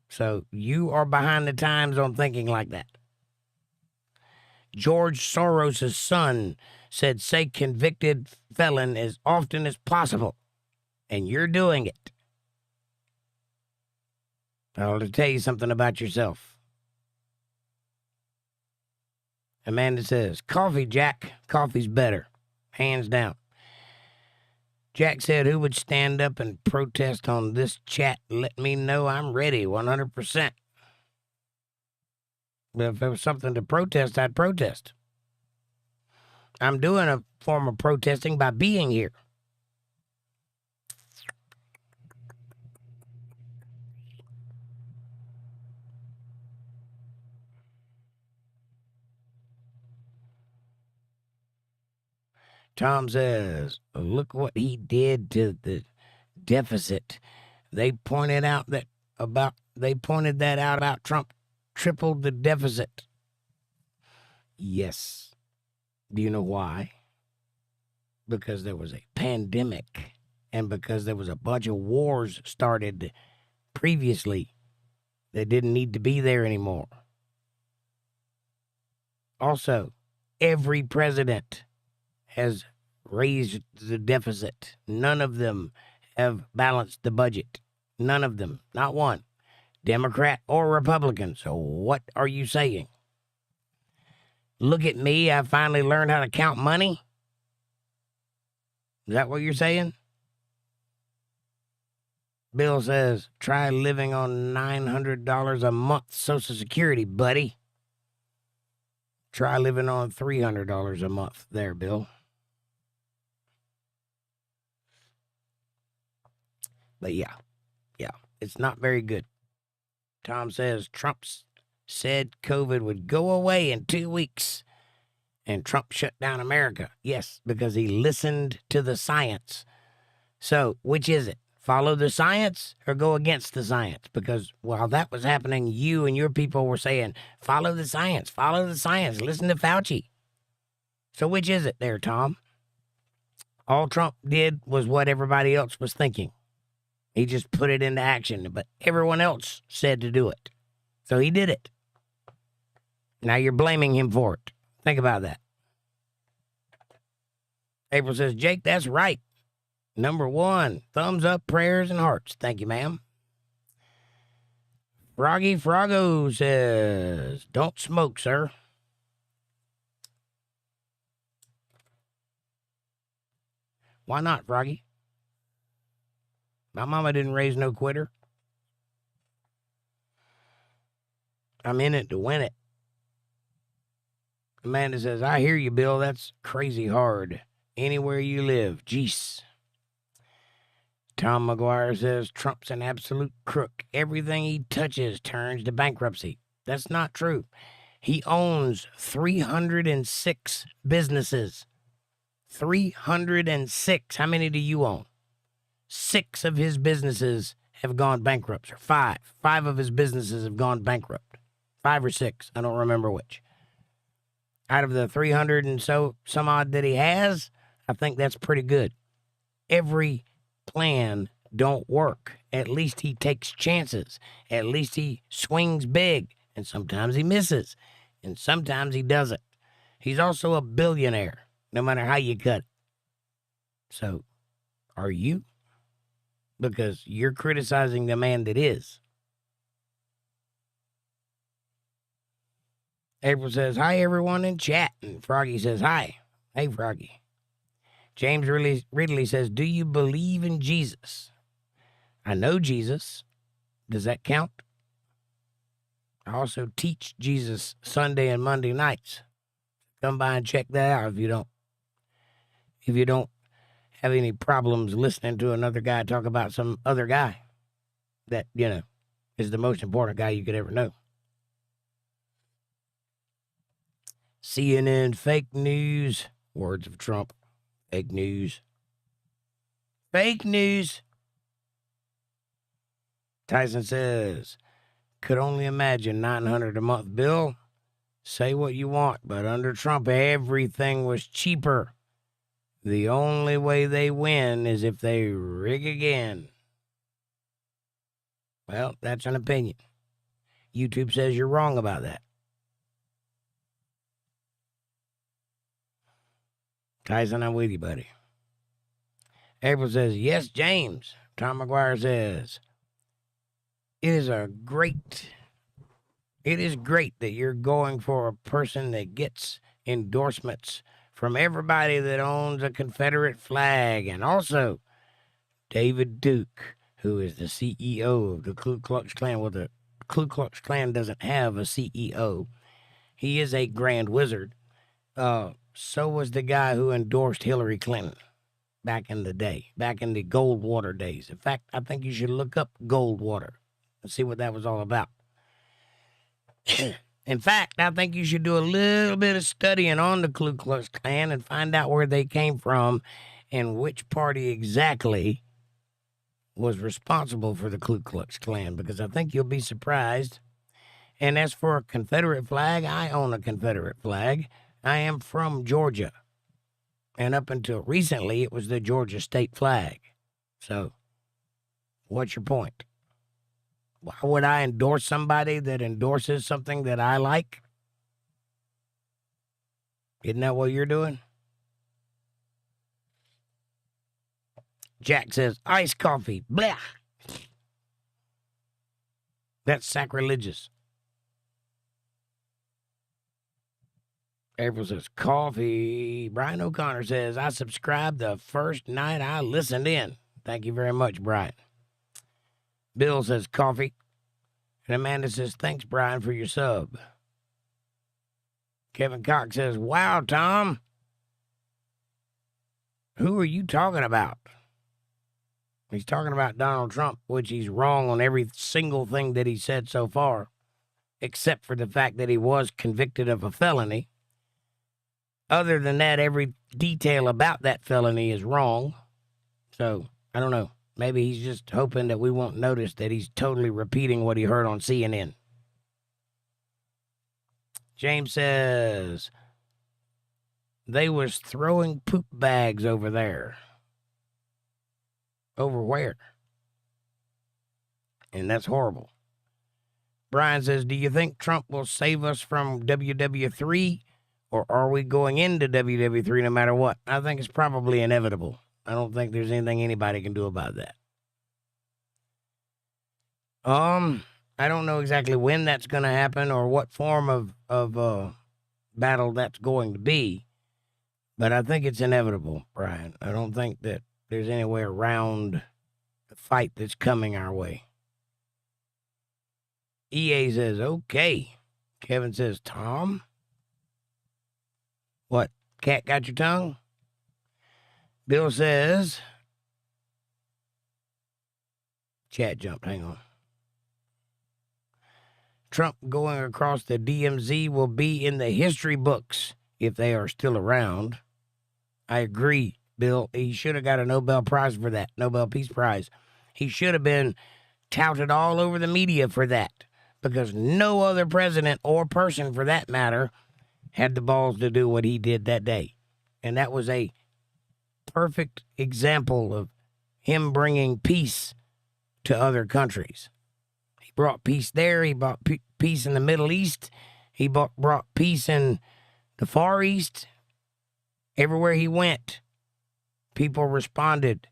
So you are behind the times on thinking like that. George Soros' son said, say convicted felon as often as possible. And you're doing it. I'll tell you something about yourself. Amanda says, coffee, Jack. Coffee's better. Hands down. Jack said, who would stand up and protest on this chat? Let me know. I'm ready, 100%. But if there was something to protest, I'd protest. I'm doing a form of protesting by being here. Tom says, look what he did to the deficit. They pointed that out about Trump tripled the deficit. Yes. Do you know why? Because there was a pandemic. and because there was a bunch of wars started previously that didn't need to be there anymore. Also, every president has raised the deficit. None of them have balanced the budget. None of them. Not one. Democrat or Republican. So what are you saying? Look at me. I finally learned how to count money. Is that what you're saying? Bill says, try living on $900 a month Social Security, buddy. Try living on $300 a month there, Bill. But yeah, it's not very good. Tom says Trump said COVID would go away in 2 weeks, and Trump shut down America. Yes, because he listened to the science. So, which is it? Follow the science or go against the science? Because while that was happening, you and your people were saying, follow the science, listen to Fauci. So which is it there, Tom? All Trump did was what everybody else was thinking. He just put it into action, but everyone else said to do it. So he did it. Now you're blaming him for it. Think about that. April says, Jake, that's right. Number 1, thumbs up, prayers, and hearts. Thank you, ma'am. Froggy Froggo says, don't smoke, sir. Why not, Froggy? My mama didn't raise no quitter. I'm in it to win it. Amanda says, I hear you, Bill. That's crazy hard. Anywhere you live. Jeez. Tom McGuire says, Trump's an absolute crook. Everything he touches turns to bankruptcy. That's not true. He owns 306 businesses. 306. How many do you own? 6 of his businesses have gone bankrupt, or 5. 5 of his businesses have gone bankrupt. 5 or 6. I don't remember which. Out of the 300 and some odd that he has, I think that's pretty good. Every plan don't work. At least he takes chances. At least he swings big. And sometimes he misses. And sometimes he doesn't. He's also a billionaire, no matter how you cut it. So, are you? Because you're criticizing the man that is. April says, hi, everyone in chat. And Froggy says, hi. Hey, Froggy. James Ridley says, do you believe in Jesus? I know Jesus. Does that count? I also teach Jesus Sunday and Monday nights. Come by and check that out if you don't. If you don't have any problems listening to another guy talk about some other guy that, is the most important guy you could ever know. CNN fake news. Words of Trump. Fake news. Fake news. Tyson says, could only imagine $900 a month bill. Say what you want, but under Trump, everything was cheaper. The only way they win is if they rig again. Well, that's an opinion. YouTube says you're wrong about that. Tyson, I'm with you, buddy. April says, yes, James. Tom McGuire says, it is great that you're going for a person that gets endorsements from everybody that owns a Confederate flag. And also, David Duke, who is the CEO of the Ku Klux Klan. Well, the Ku Klux Klan doesn't have a CEO. He is a grand wizard. So was the guy who endorsed Hillary Clinton back in the day, back in the Goldwater days. In fact, I think you should look up Goldwater and see what that was all about. In fact, I think you should do a little bit of studying on the Ku Klux Klan and find out where they came from and which party exactly was responsible for the Ku Klux Klan, because I think you'll be surprised. And as for a Confederate flag, I own a Confederate flag. I am from Georgia. And up until recently, it was the Georgia state flag. So, what's your point? Why would I endorse somebody that endorses something that I like? Isn't that what you're doing? Jack says, iced coffee. Blah. That's sacrilegious. April says, coffee. Brian O'Connor says, I subscribed the first night I listened in. Thank you very much, Brian. Bill says, coffee. And Amanda says, thanks, Brian, for your sub. Kevin Cox says, wow, Tom. Who are you talking about? He's talking about Donald Trump, which he's wrong on every single thing that he said so far, except for the fact that he was convicted of a felony. Other than that, every detail about that felony is wrong. So, I don't know. Maybe he's just hoping that we won't notice that he's totally repeating what he heard on CNN. James says, they was throwing poop bags over there. Over where? And that's horrible. Brian says, do you think Trump will save us from WW3? Or are we going into WW3 no matter what? I think it's probably inevitable. I don't think there's anything anybody can do about that. I don't know exactly when that's going to happen or what form of battle that's going to be, but I think it's inevitable, Brian. I don't think that there's any way around the fight that's coming our way. EA says, okay. Kevin says, Tom? What, cat got your tongue? Bill says, chat jumped, hang on. Trump going across the DMZ will be in the history books if they are still around. I agree, Bill. He should have got a Nobel Prize for that, Nobel Peace Prize. He should have been touted all over the media for that, because no other president or person, for that matter, had the balls to do what he did that day. And that was a perfect example of him bringing peace to other countries. He brought peace there. He brought peace in the Middle East. He brought peace in the Far East. Everywhere he went, people responded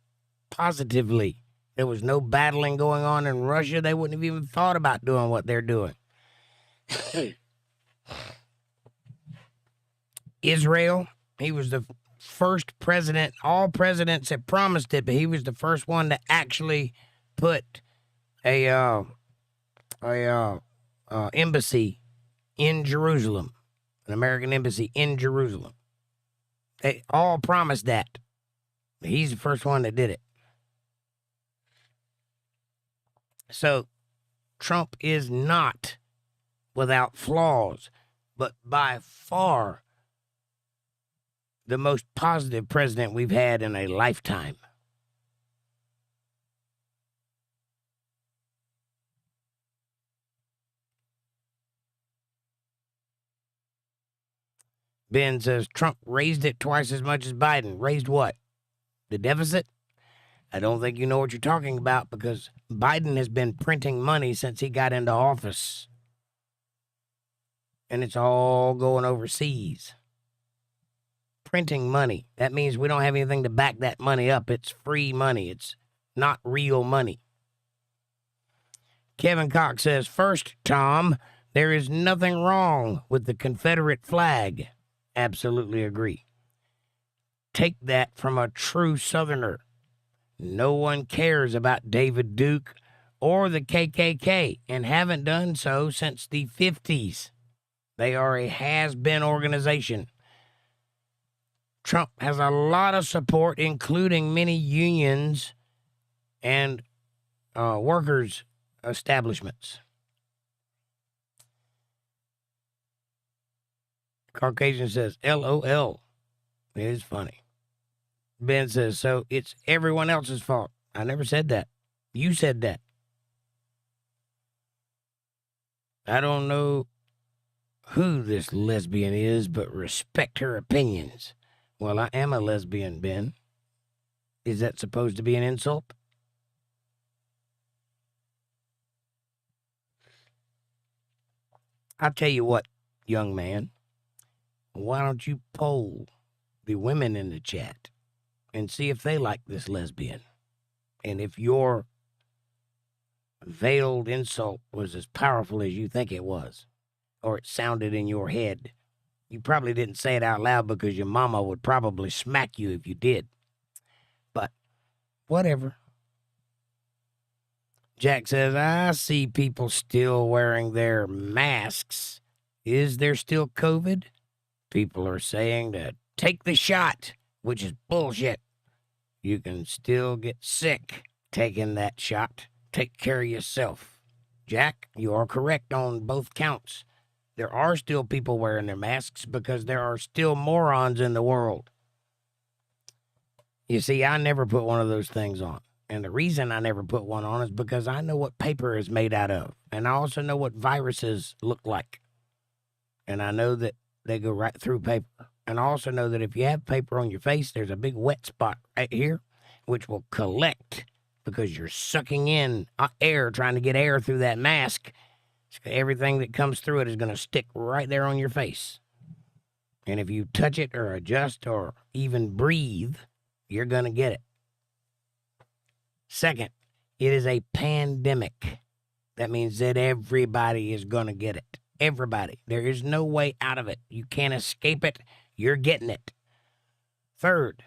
positively. There was no battling going on in Russia. They wouldn't have even thought about doing what they're doing. Israel, he was the first president. All presidents had promised it, but he was the first one to actually put a embassy in Jerusalem, an American embassy in Jerusalem. They all promised that. He's the first one that did it. So Trump is not without flaws, but by far the most positive president we've had in a lifetime. Ben says Trump raised it twice as much as Biden. Raised what? The deficit? I don't think you know what you're talking about, because Biden has been printing money since he got into office. And it's all going overseas. Printing money. That means we don't have anything to back that money up. It's free money. It's not real money. Kevin Cox says, first, Tom, there is nothing wrong with the Confederate flag. Absolutely agree. Take that from a true Southerner. No one cares about David Duke or the KKK and haven't done so since the 50s. They are a has-been organization. Trump has a lot of support, including many unions and workers' establishments. Caucasian says, LOL. It is funny. Ben says, so it's everyone else's fault. I never said that. You said that. I don't know who this lesbian is, but respect her opinions. Well, I am a lesbian, Ben. Is that supposed to be an insult? I'll tell you what, young man. Why don't you poll the women in the chat and see if they like this lesbian? And if your veiled insult was as powerful as you think it was, or it sounded in your head. You probably didn't say it out loud because your mama would probably smack you if you did. But whatever. Jack says, I see people still wearing their masks. Is there still COVID? People are saying to take the shot, which is bullshit. You can still get sick taking that shot. Take care of yourself. Jack, you are correct on both counts. There are still people wearing their masks because there are still morons in the world. You see, I never put one of those things on. And the reason I never put one on is because I know what paper is made out of. And I also know what viruses look like. And I know that they go right through paper. And I also know that if you have paper on your face, there's a big wet spot right here, which will collect because you're sucking in air, trying to get air through that mask. Everything that comes through it is going to stick right there on your face. And if you touch it or adjust or even breathe, you're going to get it. Second, it is a pandemic. That means that everybody is going to get it. Everybody. There is no way out of it. You can't escape it. You're getting it. Third,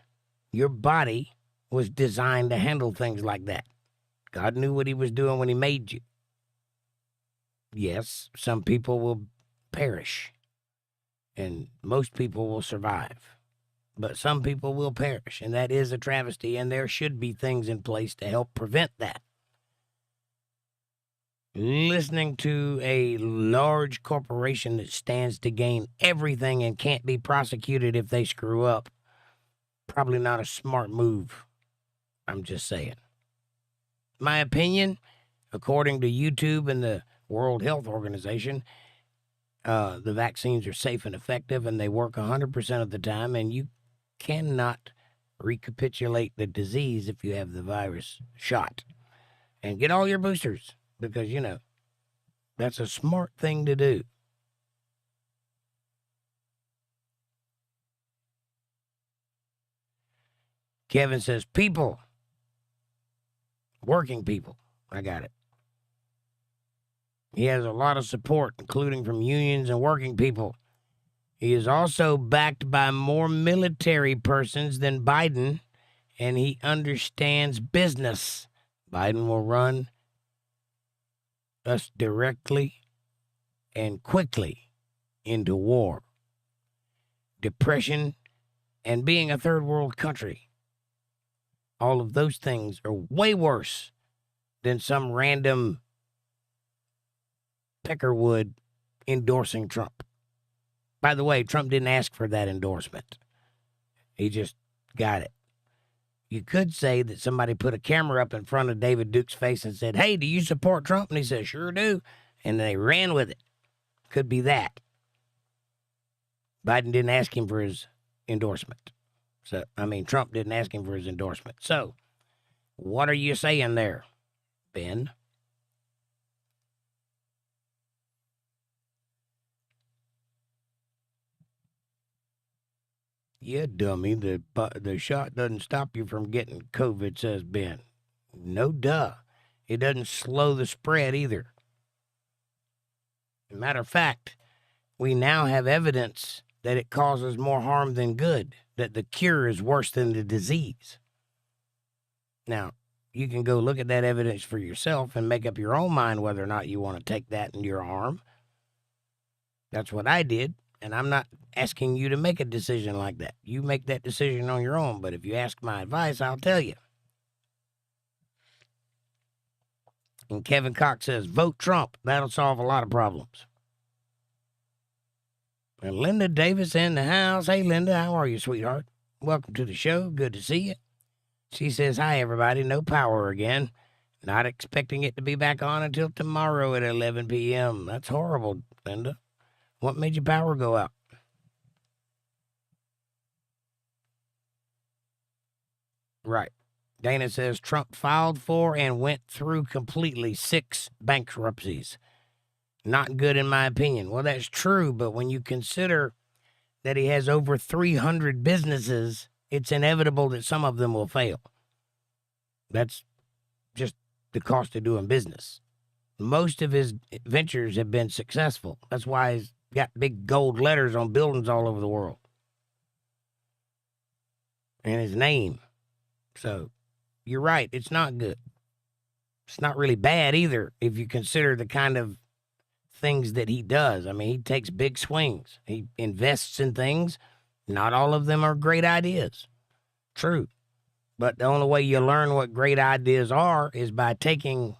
your body was designed to handle things like that. God knew what he was doing when he made you. Yes, some people will perish, and most people will survive. But some people will perish, and that is a travesty, and there should be things in place to help prevent that. Listening to a large corporation that stands to gain everything and can't be prosecuted if they screw up, probably not a smart move. I'm just saying. My opinion, according to YouTube and the World Health Organization, the vaccines are safe and effective, and they work 100% of the time, and you cannot recapitulate the disease if you have the virus shot. And get all your boosters, because, you know, that's a smart thing to do. Kevin says, people, working people. I got it. He has a lot of support, including from unions and working people. He is also backed by more military persons than Biden, and he understands business. Biden will run us directly and quickly into war, depression, and being a third world country. All of those things are way worse than some random Peckerwood endorsing Trump. By the way, Trump didn't ask for that endorsement. He just got it. You could say that somebody put a camera up in front of David Duke's face and said, hey, do you support Trump? And he said, sure do. And they ran with it. Could be that. Biden didn't ask him for his endorsement. Trump didn't ask him for his endorsement. So, what are you saying there, Ben? Yeah, dummy, the shot doesn't stop you from getting COVID, says Ben. No duh. It doesn't slow the spread either. Matter of fact, we now have evidence that it causes more harm than good, that the cure is worse than the disease. Now, you can go look at that evidence for yourself and make up your own mind whether or not you want to take that in your arm. That's what I did. And I'm not asking you to make a decision like that. You make that decision on your own. But if you ask my advice, I'll tell you. And Kevin Cox says, vote Trump. That'll solve a lot of problems. And Linda Davis in the house. Hey, Linda, how are you, sweetheart? Welcome to the show. Good to see you. She says, hi, everybody. No power again. Not expecting it to be back on until tomorrow at 11 p.m. That's horrible, Linda. What made your power go out? Right. Dana says Trump filed for and went through completely 6 bankruptcies. Not good in my opinion. Well, that's true, but when you consider that he has over 300 businesses, it's inevitable that some of them will fail. That's just the cost of doing business. Most of his ventures have been successful. That's why he's got big gold letters on buildings all over the world. And his name. So you're right. It's not good. It's not really bad either if you consider the kind of things that he does. I mean, he takes big swings. He invests in things. Not all of them are great ideas. True. But the only way you learn what great ideas are is by taking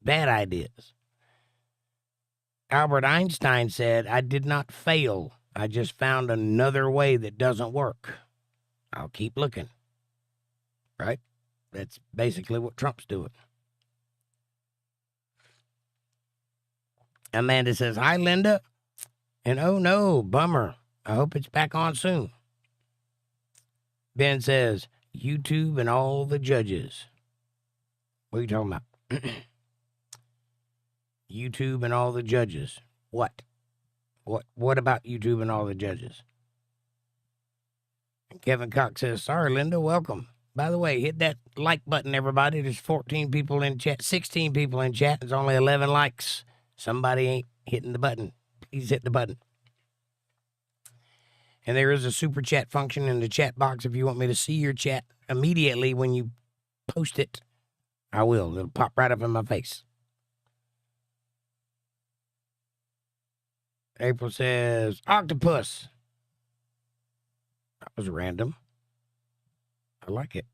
bad ideas. Albert Einstein said, "I did not fail. I just found another way that doesn't work. I'll keep looking." Right? That's basically what Trump's doing. Amanda says, "Hi, Linda." And oh no, bummer. I hope it's back on soon. Ben says, YouTube and all the judges. What are you talking about? YouTube and all the judges. What? What about YouTube and all the judges? And Kevin Cox says, "Sorry, Linda, welcome." By the way, hit that like button, everybody. There's 14 people in chat, 16 people in chat. There's only 11 likes. Somebody ain't hitting the button. Please hit the button. And there is a super chat function in the chat box. If you want me to see your chat immediately when you post it, I will. It'll pop right up in my face. April says, "Octopus." That was random. I like it.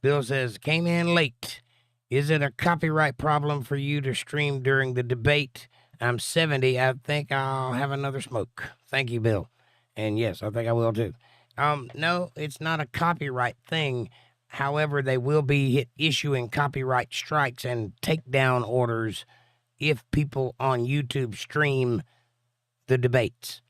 Bill says, "Came in late. Is it a copyright problem for you to stream during the debate? I'm 70. I think I'll have another smoke." Thank you, Bill. And yes, I think I will too. No, it's not a copyright thing. However, they will be issuing copyright strikes and takedown orders if people on YouTube stream the debates.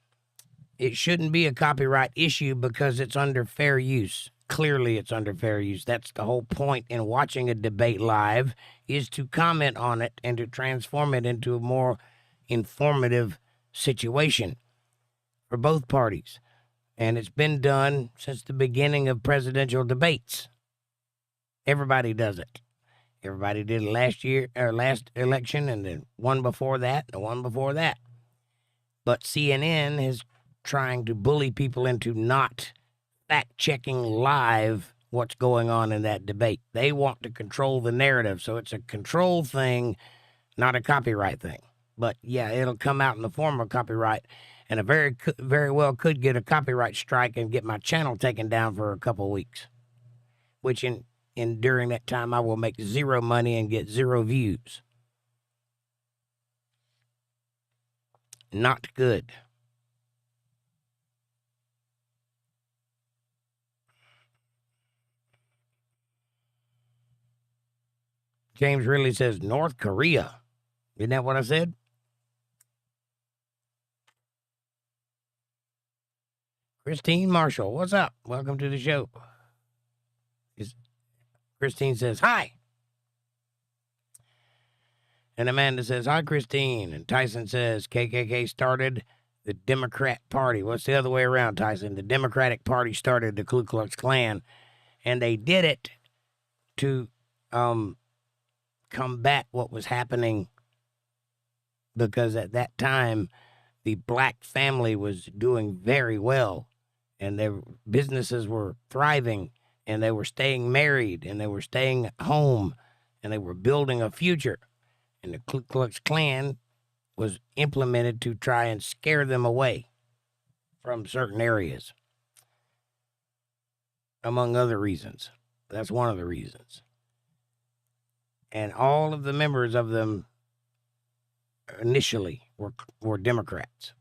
It shouldn't be a copyright issue because it's under fair use. Clearly, it's under fair use. That's the whole point in watching a debate live, is to comment on it and to transform it into a more informative situation for both parties. And it's been done since the beginning of presidential debates. Everybody does it. Everybody did it last year, or last election, and the one before that, the one before that. But CNN is trying to bully people into not fact-checking live what's going on in that debate. They want to control the narrative, so it's a control thing, not a copyright thing. But yeah, it'll come out in the form of copyright, and I very well could get a copyright strike and get my channel taken down for a couple weeks, which during that time I will make zero money and get 0 views. Not good. James really says North Korea. Isn't that what I said? Christine Marshall, what's up? Welcome to the show. Christine says, "Hi." And Amanda says, "Hi, Christine." And Tyson says, "KKK started the Democrat Party." What's the other way around, Tyson? The Democratic Party started the Ku Klux Klan. And they did it to combat what was happening, because at that time, the black family was doing very well, and their businesses were thriving, and they were staying married, and they were staying home, and they were building a future. And the Ku Klux Klan was implemented to try and scare them away from certain areas, among other reasons. That's one of the reasons. And all of the members of them initially were Democrats.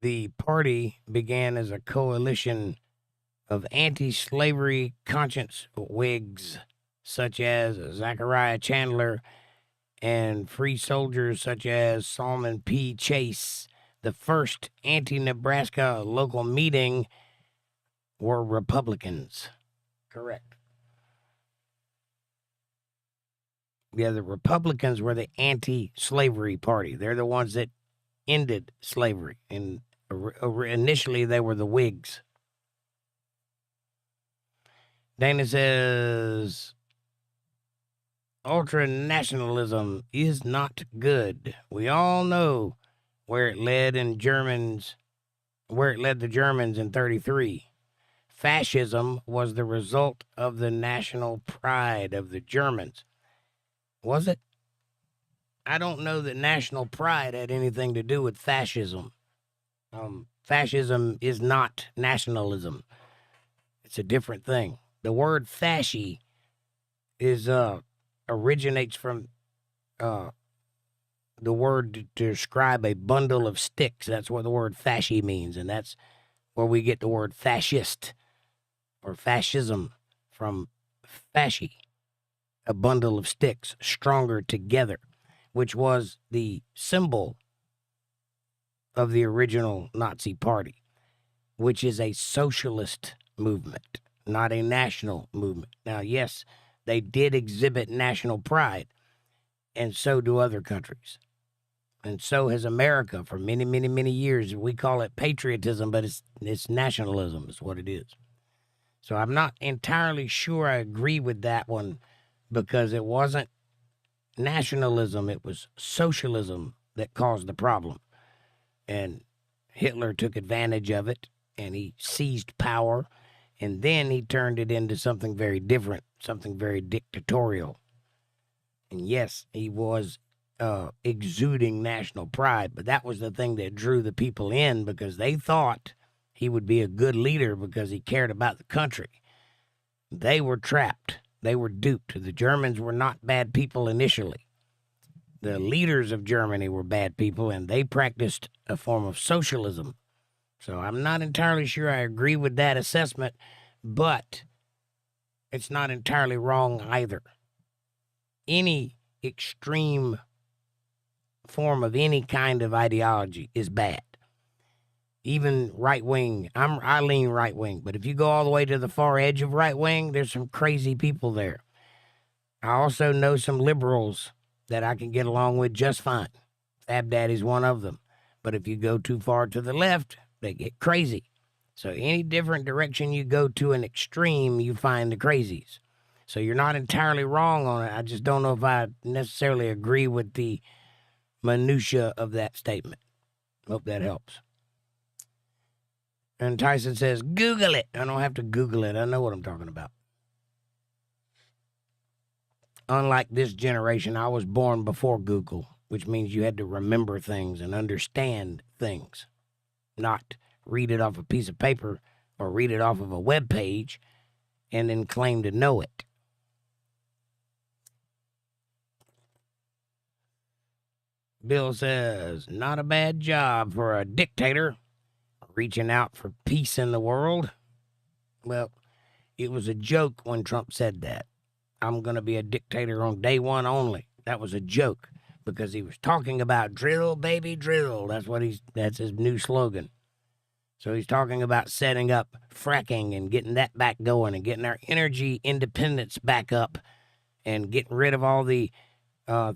The party began as a coalition of anti-slavery conscience Whigs such as Zachariah Chandler and free soldiers such as Salmon P. Chase. The first anti-Nebraska local meeting were Republicans. Correct. Yeah, the Republicans were the anti-slavery party. They're the ones that ended slavery. And initially, they were the Whigs. Dana says, ultra-nationalism is not good. We all know where it led the Germans in 1933. Fascism was the result of the national pride of the Germans. Was it? I don't know that national pride had anything to do with fascism. Fascism is not nationalism. It's a different thing. The word fasci originates from the word to describe a bundle of sticks. That's what the word fasci means, and that's where we get the word fascist or fascism from fasci, a bundle of sticks stronger together, which was the symbol of the original Nazi Party, which is a socialist movement, not a national movement. Now, yes, they did exhibit national pride, and so do other countries. And so has America for many, many, many years. We call it patriotism, but it's nationalism is what it is. So I'm not entirely sure I agree with that one because it wasn't nationalism, it was socialism that caused the problem. And Hitler took advantage of it, and he seized power, and then he turned it into something very different, something very dictatorial. And yes, he was exuding national pride, but that was the thing that drew the people in because they thought he would be a good leader because he cared about the country. They were trapped. They were duped. The Germans were not bad people initially. The leaders of Germany were bad people, and they practiced a form of socialism. So I'm not entirely sure I agree with that assessment, but it's not entirely wrong either. Any extreme form of any kind of ideology is bad. Even right wing, I lean right wing, but if you go all the way to the far edge of right wing, there's some crazy people there. I also know some liberals that I can get along with just fine. Fab Daddy's one of them. But if you go too far to the left, they get crazy. So any different direction you go to an extreme, you find the crazies. So you're not entirely wrong on it. I just don't know if I necessarily agree with the minutia of that statement. Hope that helps. And Tyson says, Google it. I don't have to Google it. I know what I'm talking about. Unlike this generation, I was born before Google, which means you had to remember things and understand things, not read it off a piece of paper or read it off of a web page and then claim to know it. Bill says, not a bad job for a dictator reaching out for peace in the world. Well, it was a joke when Trump said that. I'm going to be a dictator on day one only. That was a joke because he was talking about drill, baby, drill. That's his new slogan. So he's talking about setting up fracking and getting that back going and getting our energy independence back up and getting rid of all the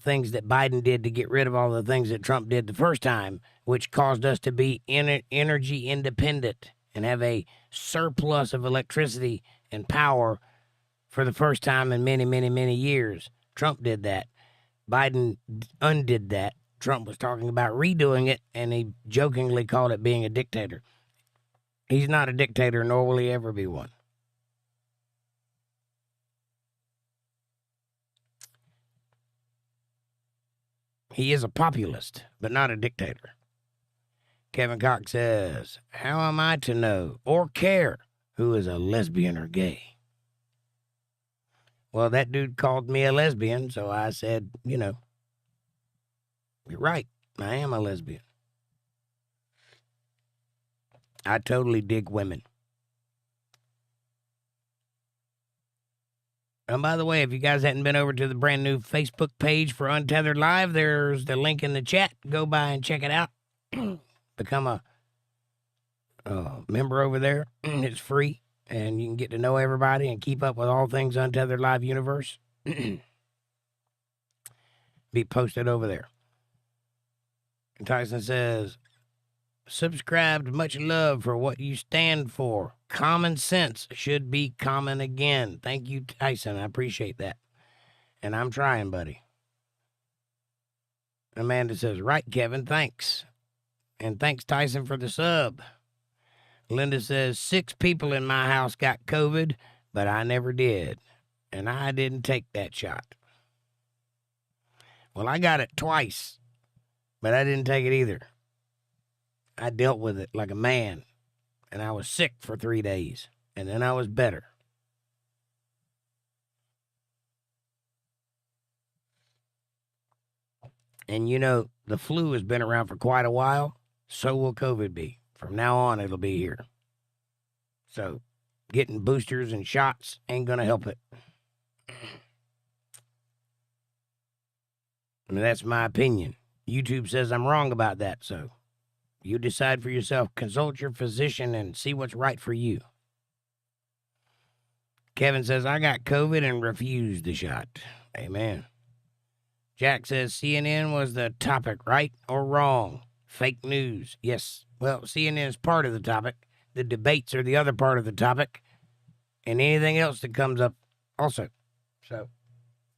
things that Biden did to get rid of all the things that Trump did the first time, which caused us to be energy independent and have a surplus of electricity and power for the first time in many, many, many years. Trump did that. Biden undid that. Trump was talking about redoing it, and he jokingly called it being a dictator. He's not a dictator, nor will he ever be one. He is a populist, but not a dictator. Kevin Cox says, how am I to know or care who is a lesbian or gay? Well, that dude called me a lesbian, so I said, you're right. I am a lesbian. I totally dig women. And by the way, if you guys hadn't been over to the brand new Facebook page for Untethered Live, there's the link in the chat. Go by and check it out. Become a member over there. It's free, and you can get to know everybody and keep up with all things Untethered Live universe. Be posted over there. And Tyson says, subscribed, much love for what you stand for. Common sense should be common again. Thank you, Tyson. I appreciate that. And I'm trying, buddy. Amanda says, right, Kevin, thanks. And thanks, Tyson, for the sub. Linda says, 6 people in my house got COVID, but I never did. And I didn't take that shot. Well, I got it twice, but I didn't take it either. I dealt with it like a man, and I was sick for 3 days, and then I was better. And you know, the flu has been around for quite a while, so will COVID be. From now on, it'll be here. So, getting boosters and shots ain't going to help it. I mean, that's my opinion. YouTube says I'm wrong about that, so you decide for yourself. Consult your physician and see what's right for you. Kevin says, I got COVID and refused the shot. Amen. Jack says, CNN was the topic, right or wrong? Fake news. Yes. Well, CNN is part of the topic. The debates are the other part of the topic. And anything else that comes up also. So,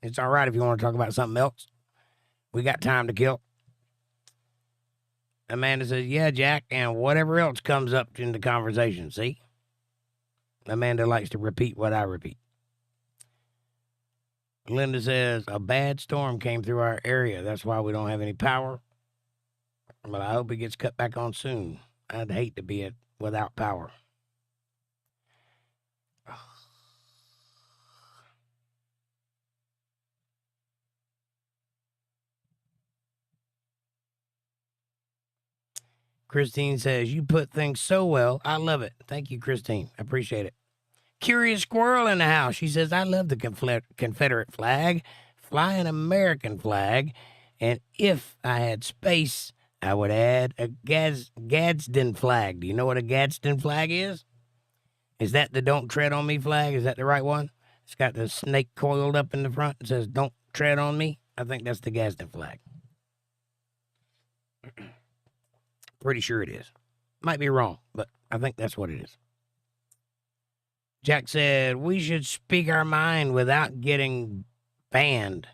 it's all right if you want to talk about something else. We got time to kill. Amanda says, yeah, Jack, and whatever else comes up in the conversation, see? Amanda likes to repeat what I repeat. Linda says, a bad storm came through our area. That's why we don't have any power. But I hope it gets cut back on soon. I'd hate to be without power. Christine says, you put things so well. I love it. Thank you, Christine. I appreciate it. Curious Squirrel in the house. She says, I love the Confederate flag. Fly an American flag. And if I had space, I would add a Gadsden flag. Do you know what a Gadsden flag is? Is that the Don't Tread on Me flag? Is that the right one? It's got the snake coiled up in the front. It says, Don't Tread on Me. I think that's the Gadsden flag. Pretty sure it is. Might be wrong, but I think that's what it is. Jack said, we should speak our mind without getting banned.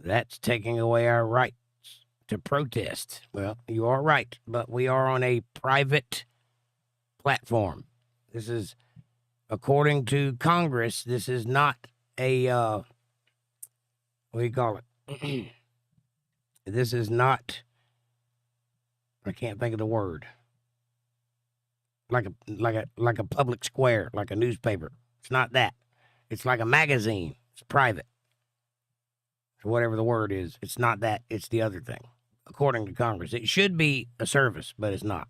That's taking away our rights to protest. Well, you are right, but we are on a private platform. This is, according to Congress, this is not a, what do you call it? This is not, I can't think of the word. Like a public square, like a newspaper. It's not that. It's like a magazine. It's private. So whatever the word is, it's not that. It's the other thing. According to Congress, it should be a service, but it's not.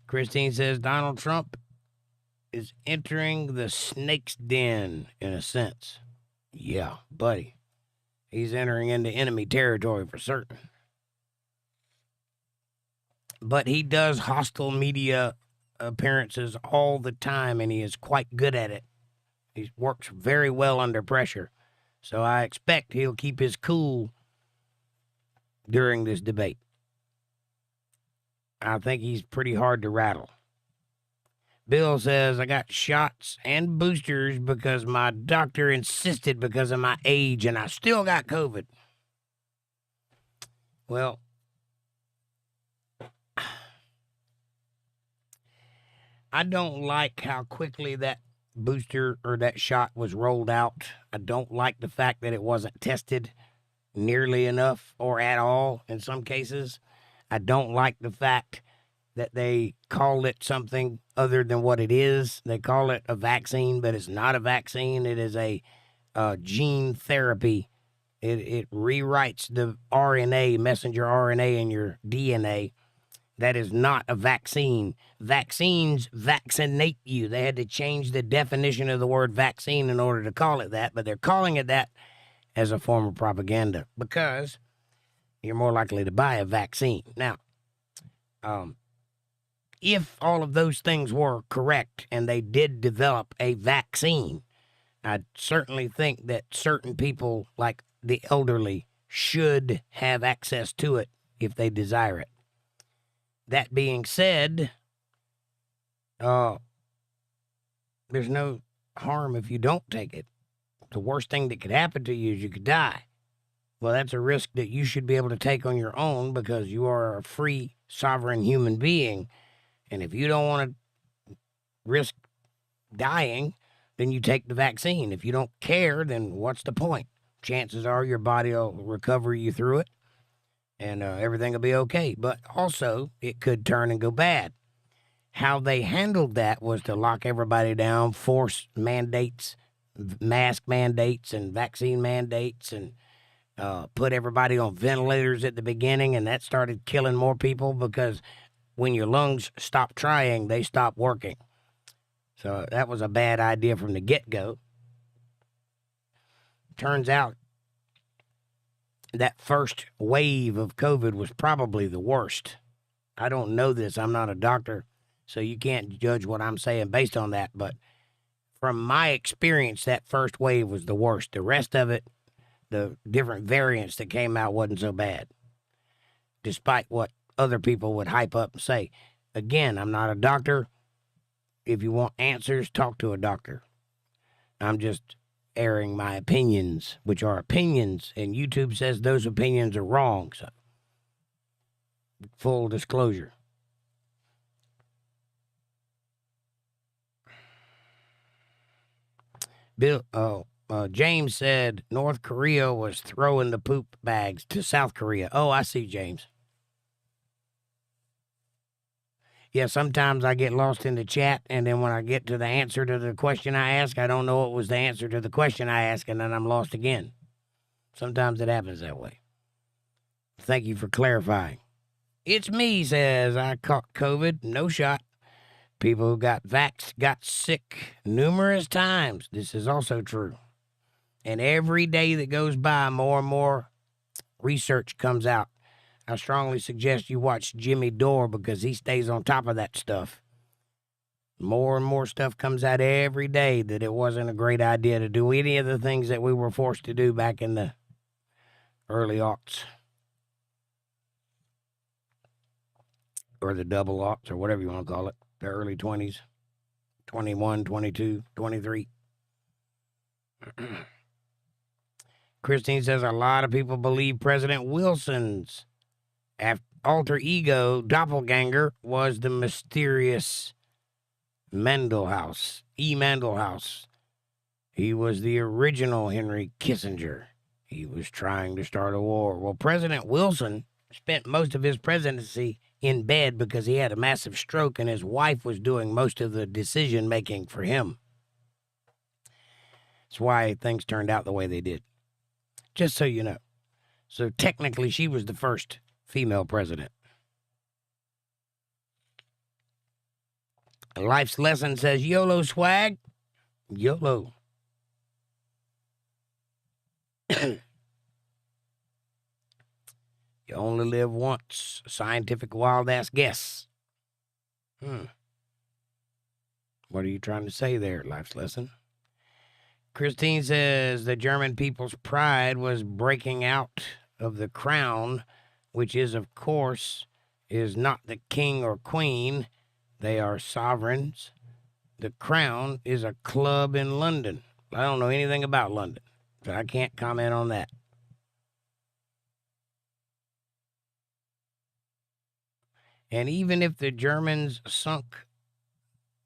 Christine says Donald Trump is entering the snake's den in a sense. Yeah, buddy. He's entering into enemy territory for certain. But he does hostile media appearances all the time, and he is quite good at it. He works very well under pressure. So I expect he'll keep his cool during this debate. I think he's pretty hard to rattle. Bill says, I got shots and boosters because my doctor insisted because of my age, and I still got COVID. Well, I don't like how quickly that booster or that shot was rolled out. I don't like the fact that it wasn't tested nearly enough or at all in some cases. I don't like the fact that they call it something other than what it is. They call it a vaccine, but it's not a vaccine. It is a gene therapy. It rewrites the RNA, messenger RNA in your DNA, That is not a vaccine. Vaccines vaccinate you. They had to change the definition of the word vaccine in order to call it that, but they're calling it that as a form of propaganda because you're more likely to buy a vaccine. Now, if all of those things were correct and they did develop a vaccine, I certainly think that certain people, like the elderly, should have access to it if they desire it. That being said, there's no harm if you don't take it. The worst thing that could happen to you is you could die. Well, that's a risk that you should be able to take on your own because you are a free, sovereign human being. And if you don't want to risk dying, then you take the vaccine. If you don't care, then what's the point? Chances are your body will recover you through it, and everything will be okay. But also, it could turn and go bad. How they handled that was to lock everybody down, force mandates, mask mandates, and vaccine mandates, and put everybody on ventilators at the beginning, and that started killing more people because when your lungs stop trying, they stop working. So that was a bad idea from the get-go. Turns out that first wave of COVID was probably the worst. I don't know this. I'm not a doctor, so you can't judge what I'm saying based on that. But from my experience, that first wave was the worst. The rest of it, the different variants that came out wasn't so bad, despite what other people would hype up and say. Again, I'm not a doctor. If you want answers, talk to a doctor. I'm just airing my opinions, which are opinions, and YouTube says those opinions are wrong. So, full disclosure. James said North Korea was throwing the poop bags to South Korea. Oh, I see, James. Yeah, sometimes I get lost in the chat, and then when I get to the answer to the question I ask, I don't know what was the answer to the question I asked, and then I'm lost again. Sometimes it happens that way. Thank you for clarifying. It's me, says, I caught COVID, no shot. People who got vaxxed got sick numerous times. This is also true. And every day that goes by, more and more research comes out. I strongly suggest you watch Jimmy Dore because he stays on top of that stuff. More and more stuff comes out every day that it wasn't a great idea to do any of the things that we were forced to do back in the early aughts. Or the double aughts, or whatever you want to call it. The early 20s. 21, 22, 23. Christine says a lot of people believe President Wilson's alter ego doppelganger was the mysterious Mandelhaus, Mandelhaus. He was the original Henry Kissinger. He was trying to start a war. Well, President Wilson spent most of his presidency in bed because he had a massive stroke and his wife was doing most of the decision making for him. That's why things turned out the way they did. Just so you know. So technically she was the first female president. Life's Lesson says, YOLO swag. YOLO. You only live once. Scientific wild-ass guess. What are you trying to say there, Life's Lesson? Christine says the German people's pride was breaking out of the crown, which is, of course, is not the king or queen. They are sovereigns. The crown is a club in London. I don't know anything about London, so I can't comment on that. And even if the Germans sunk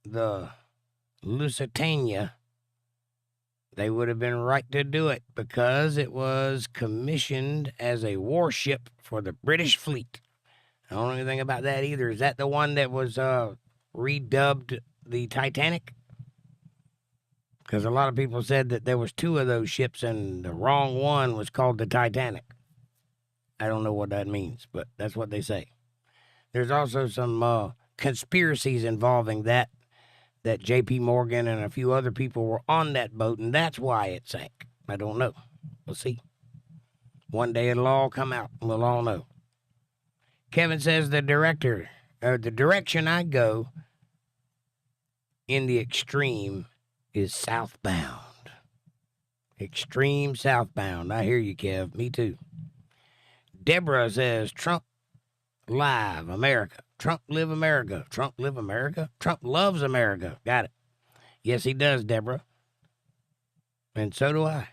the Lusitania, they would have been right to do it because it was commissioned as a warship for the British fleet. I don't know anything about that either. Is that the one that was redubbed the Titanic? Because a lot of people said that there was two of those ships and the wrong one was called the Titanic. I don't know what that means, but that's what they say. There's also some conspiracies involving that J.P. Morgan and a few other people were on that boat, and that's why it sank. I don't know. We'll see. One day it'll all come out, and we'll all know. Kevin says the direction I go in the extreme is southbound. Extreme southbound. I hear you, Kev. Me too. Deborah says Trump live America. Trump live America. Trump live America. Trump loves America. Got it. Yes, he does, Deborah. And so do I.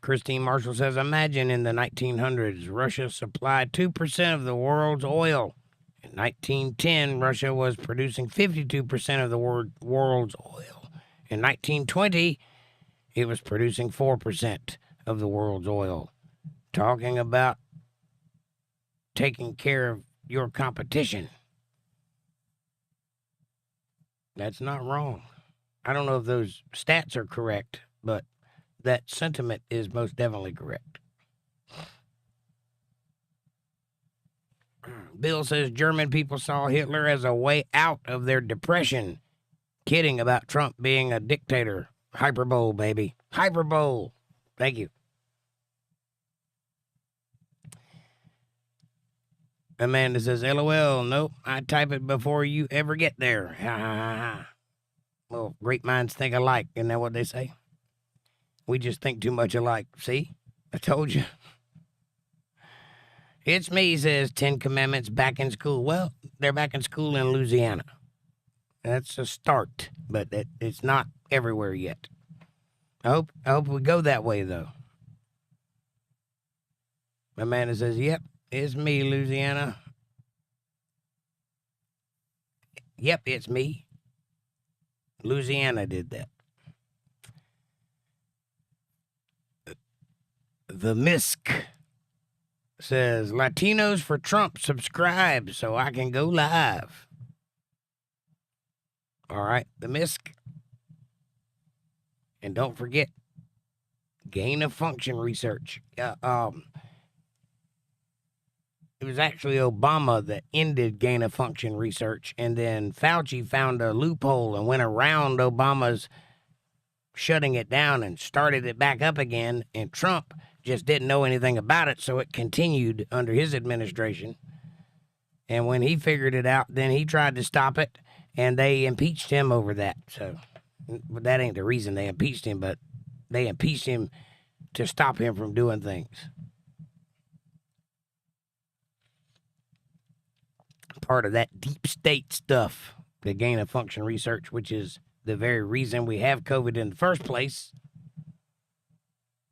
Christine Marshall says, imagine in the 1900s, Russia supplied 2% of the world's oil. In 1910, Russia was producing 52% of the world's oil. In 1920, it was producing 4% of the world's oil. Talking about taking care of your competition. That's not wrong. I don't know if those stats are correct, but that sentiment is most definitely correct. Bill says German people saw Hitler as a way out of their depression. Kidding about Trump being a dictator. Hyperbole, baby. Hyperbole. Thank you. Amanda says, LOL, nope, I type it before you ever get there. Ha ha ha ha. Well, great minds think alike, isn't that what they say? We just think too much alike. See? I told you. It's me, says 10 Commandments back in school. Well, they're back in school in Louisiana. That's a start, but it's not everywhere yet. I hope we go that way, though. Amanda says, yep, it's me, Louisiana. Yep, it's me. Louisiana did that. The Misk says, Latinos for Trump, subscribe so I can go live. All right, the Misk. And don't forget, gain of function research. It was actually Obama that ended gain of function research, and then Fauci found a loophole and went around Obama's shutting it down and started it back up again, and Trump just didn't know anything about it, so it continued under his administration. And when he figured it out, then he tried to stop it, and they impeached him over that. So that ain't the reason they impeached him, but they impeached him to stop him from doing things. Part of that deep state stuff, the gain of function research, which is the very reason we have COVID in the first place,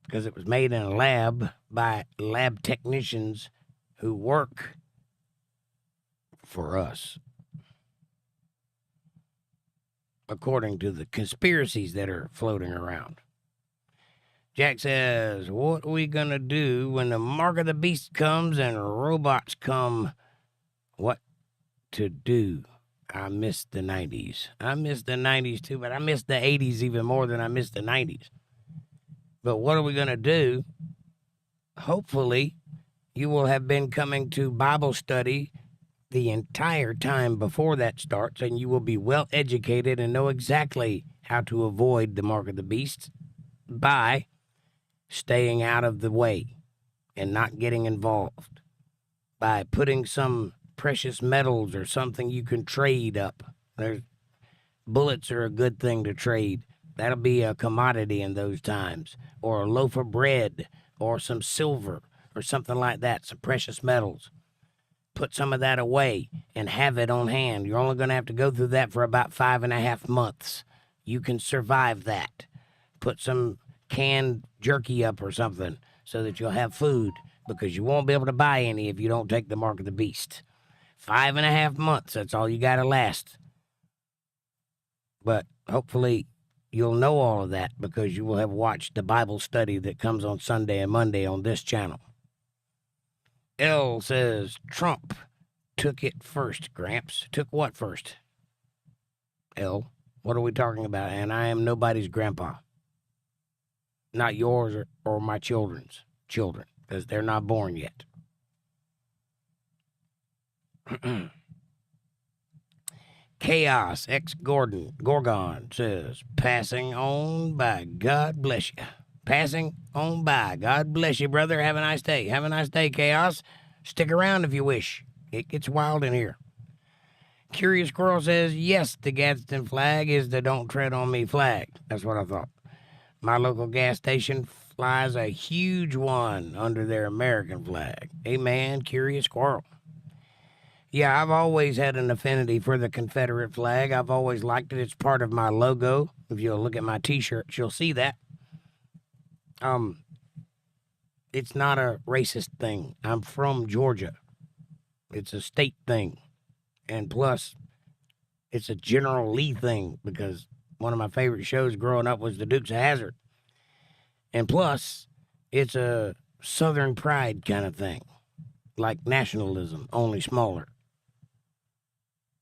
because it was made in a lab by lab technicians who work for us, according to the conspiracies that are floating around. Jack says, what are we going to do when the mark of the beast comes and robots come? What to do? I miss the 90s. I miss the 90s too, but I miss the 80s even more than I miss the 90s. But what are we going to do? Hopefully, you will have been coming to Bible study the entire time before that starts, and you will be well educated and know exactly how to avoid the mark of the beast by staying out of the way and not getting involved, by putting some precious metals or something you can trade up. Bullets are a good thing to trade. That'll be a commodity in those times. Or a loaf of bread, or some silver, or something like that, some precious metals. Put some of that away and have it on hand. You're only going to have to go through that for about 5.5 months. You can survive that. Put some canned jerky up or something so that you'll have food, because you won't be able to buy any if you don't take the mark of the beast. 5.5 months, that's all you got to last. But hopefully you'll know all of that because you will have watched the Bible study that comes on Sunday and Monday on this channel. L says, Trump took it first, Gramps. Took what first? L, what are we talking about? And I am nobody's grandpa. Not yours or my children's children. because they're not born yet. Chaos X Gorgon says, passing on by. God bless you. Passing on by. God bless you, brother. Have a nice day. Have a nice day, Chaos. Stick around if you wish. It gets wild in here. Curious Squirrel says, yes, the Gadsden flag is the Don't Tread on Me flag. That's what I thought. My local gas station flies a huge one under their American flag. Amen, Curious Squirrel. Yeah, I've always had an affinity for the Confederate flag. I've always liked it. It's part of my logo. If you'll look at my t-shirts, you'll see that. It's not a racist thing. I'm from Georgia. It's a state thing. And plus, it's a General Lee thing because one of my favorite shows growing up was The Dukes of Hazzard. And plus, it's a Southern pride kind of thing, like nationalism, only smaller.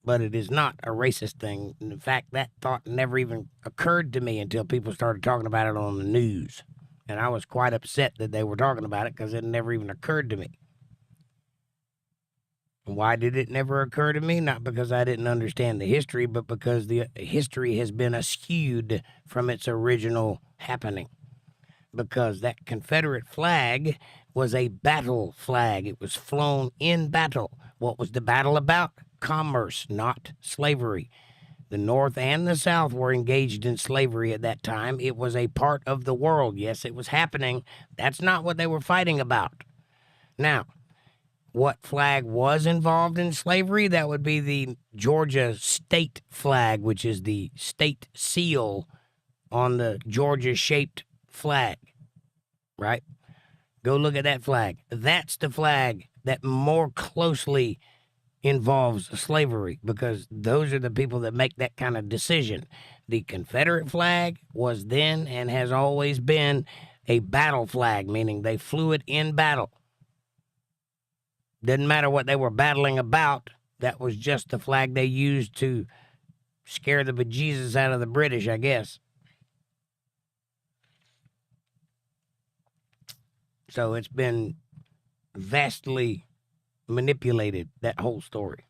But it is not a racist thing. In fact, that thought never even occurred to me until people started talking about it on the news. And I was quite upset that they were talking about it because it never even occurred to me. Why did it never occur to me? Not because I didn't understand the history, but because the history has been askewed from its original happening. Because that Confederate flag was a battle flag. It was flown in battle. What was the battle about? Commerce, not slavery. The North and the South were engaged in slavery at that time. It was a part of the world. Yes, it was happening. That's not what they were fighting about. Now, what flag was involved in slavery? That would be the Georgia state flag, which is the state seal on the Georgia-shaped flag, right? Go look at that flag. That's the flag that more closely involves slavery because those are the people that make that kind of decision. The Confederate flag was then and has always been a battle flag, meaning they flew it in battle. Didn't matter what they were battling about. That was just the flag they used to scare the bejesus out of the British, I guess. So it's been vastly manipulated, that whole story.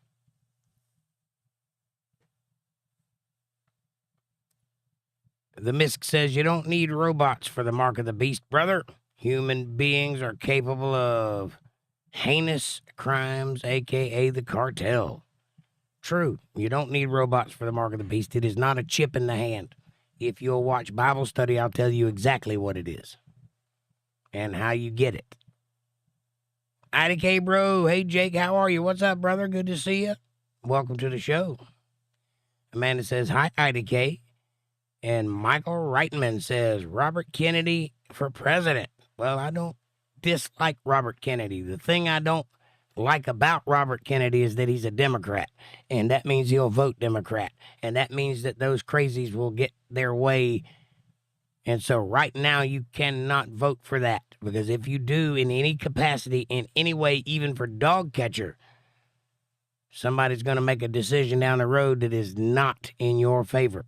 The Misk says, you don't need robots for the mark of the beast, brother. Human beings are capable of heinous crimes, a.k.a. the cartel. True, you don't need robots for the mark of the beast. It is not a chip in the hand. If you'll watch Bible study, I'll tell you exactly what it is and how you get it. IDK, bro. Hey, Jake, how are you? What's up, brother? Good to see you. Welcome to the show. Amanda says, hi, IDK. And Michael Reitman says, Robert Kennedy for president. Well, I don't dislike Robert Kennedy. The thing I don't like about Robert Kennedy is that he's a Democrat. And that means he'll vote Democrat. And that means that those crazies will get their way. And so right now you cannot vote for that. Because if you do in any capacity, in any way, even for dog catcher, somebody's going to make a decision down the road that is not in your favor.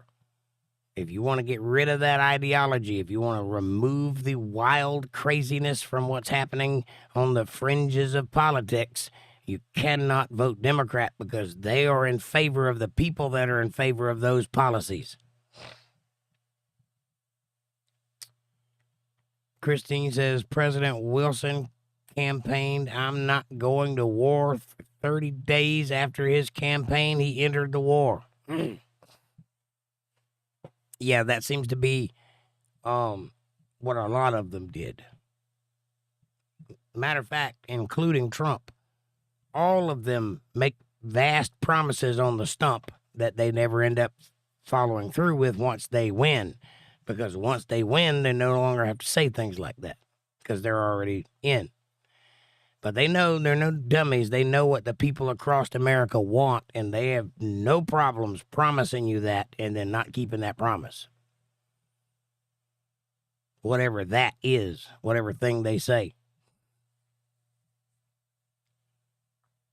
If you want to get rid of that ideology, if you want to remove the wild craziness from what's happening on the fringes of politics, you cannot vote Democrat because they are in favor of the people that are in favor of those policies. Christine says, President Wilson campaigned, I'm not going to war. 30 days after his campaign, he entered the war. Yeah, that seems to be what a lot of them did. Matter of fact, including Trump, all of them make vast promises on the stump that they never end up following through with once they win. Because once they win, they no longer have to say things like that because they're already in. But they know they're no dummies. They know what the people across America want, and they have no problems promising you that and then not keeping that promise. Whatever that is, whatever thing they say.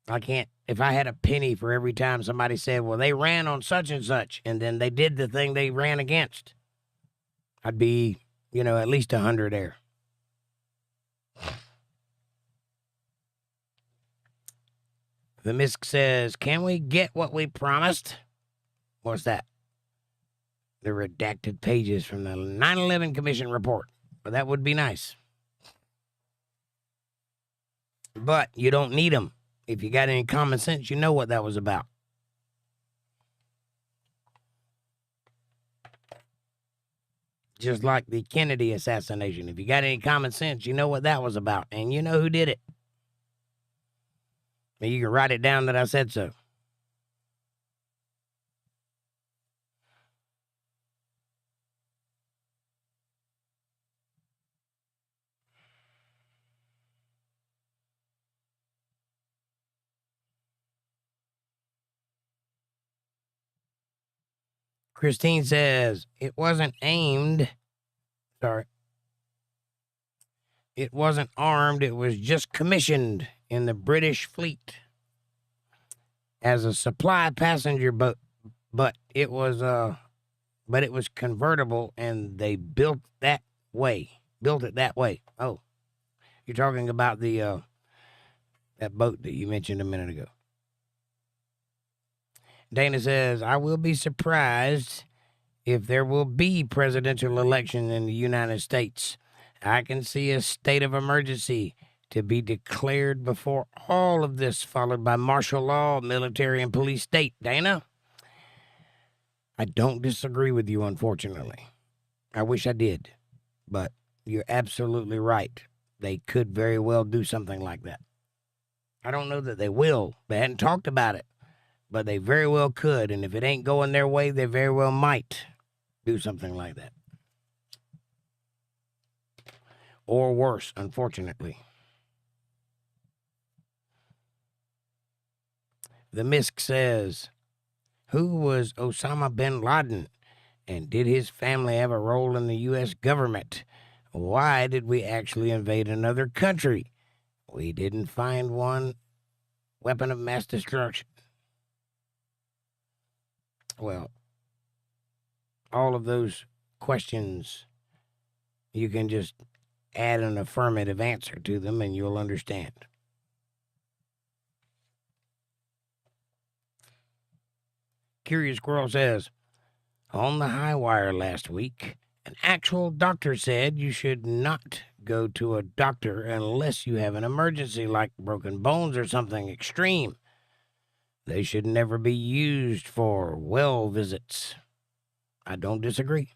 I can't, if I had a penny for every time somebody said, well, they ran on such and such, and then they did the thing they ran against, I'd be, at least 100 there. The Misk says, can we get what we promised? What's that? The redacted pages from the 9/11 Commission report. Well, that would be nice. But you don't need them. If you got any common sense, you know what that was about. Just like the Kennedy assassination. If you got any common sense, you know what that was about. And you know who did it. And you can write it down that I said so. Christine says, it wasn't aimed. Sorry. It wasn't armed. It was just commissioned in the British fleet as a supply passenger boat. But it was convertible, and they built it that way. Oh, you're talking about the that boat that you mentioned a minute ago. Dana says, I will be surprised if there will be presidential election in the United States. I can see a state of emergency to be declared before all of this, followed by martial law, military, and police state. Dana, I don't disagree with you, unfortunately. I wish I did, but you're absolutely right. They could very well do something like that. I don't know that they will. They hadn't talked about it, but they very well could. And if it ain't going their way, they very well might do something like that. Or worse, unfortunately. The Misk says, who was Osama bin Laden? And did his family have a role in the U.S. government? Why did we actually invade another country? We didn't find one weapon of mass destruction. Well, all of those questions, you can just add an affirmative answer to them and you'll understand. Curious Squirrel says, on the high wire last week, an actual doctor said you should not go to a doctor unless you have an emergency like broken bones or something extreme. They should never be used for well visits. I don't disagree.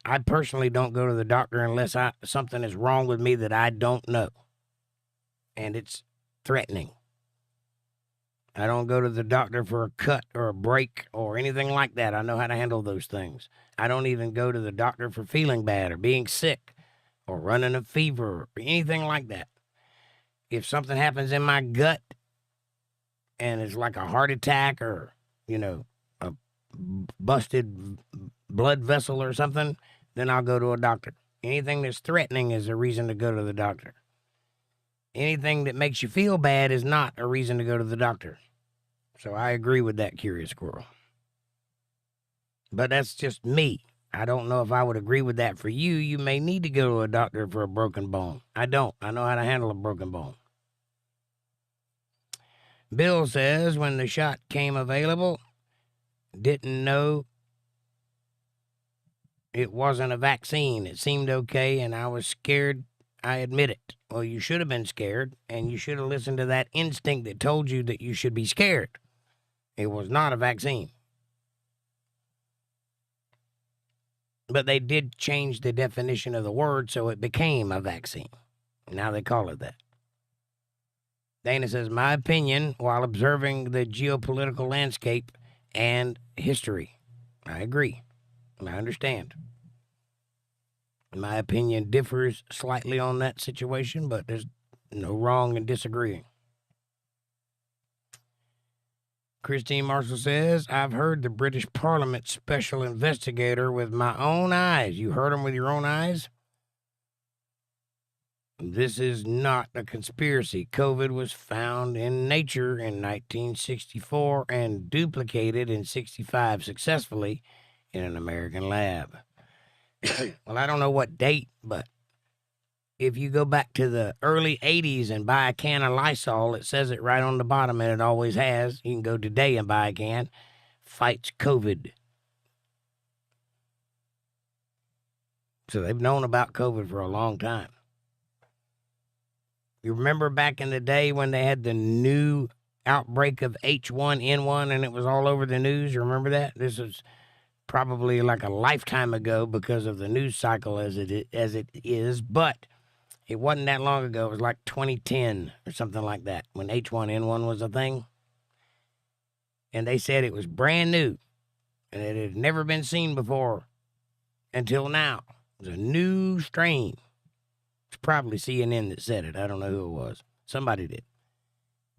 I personally don't go to the doctor unless something is wrong with me that I don't know, and it's threatening. I don't go to the doctor for a cut or a break or anything like that. I know how to handle those things. I don't even go to the doctor for feeling bad or being sick or running a fever or anything like that. If something happens in my gut and it's like a heart attack or, a busted blood vessel or something, then I'll go to a doctor. Anything that's threatening is a reason to go to the doctor. Anything that makes you feel bad is not a reason to go to the doctor. So I agree with that, Curious Squirrel. But that's just me. I don't know if I would agree with that for you. You may need to go to a doctor for a broken bone. I don't. I know how to handle a broken bone. Bill says when the shot came available, didn't know it wasn't a vaccine. It seemed okay, and I was scared. I admit it. Well, you should have been scared, and you should have listened to that instinct that told you that you should be scared. It was not a vaccine. But they did change the definition of the word, so it became a vaccine. Now they call it that. Dana says, my opinion, while observing the geopolitical landscape and history. I agree. I understand. My opinion differs slightly on that situation, but there's no wrong in disagreeing. Christine Marshall says, I've heard the British Parliament special investigator with my own eyes. You heard him with your own eyes? This is not a conspiracy. COVID was found in nature in 1964 and duplicated in 65 successfully in an American lab. Well, I don't know what date, but if you go back to the early 80s and buy a can of Lysol, it says it right on the bottom, and it always has. You can go today and buy a can. Fights COVID. So they've known about COVID for a long time. You remember back in the day when they had the new outbreak of H1N1 and it was all over the news? You remember that? This was probably like a lifetime ago because of the news cycle as it is, but it wasn't that long ago. It was like 2010 or something like that when H1N1 was a thing. And they said it was brand new and it had never been seen before until now. It was a new strain. It's probably CNN that said it. I don't know who it was. Somebody did.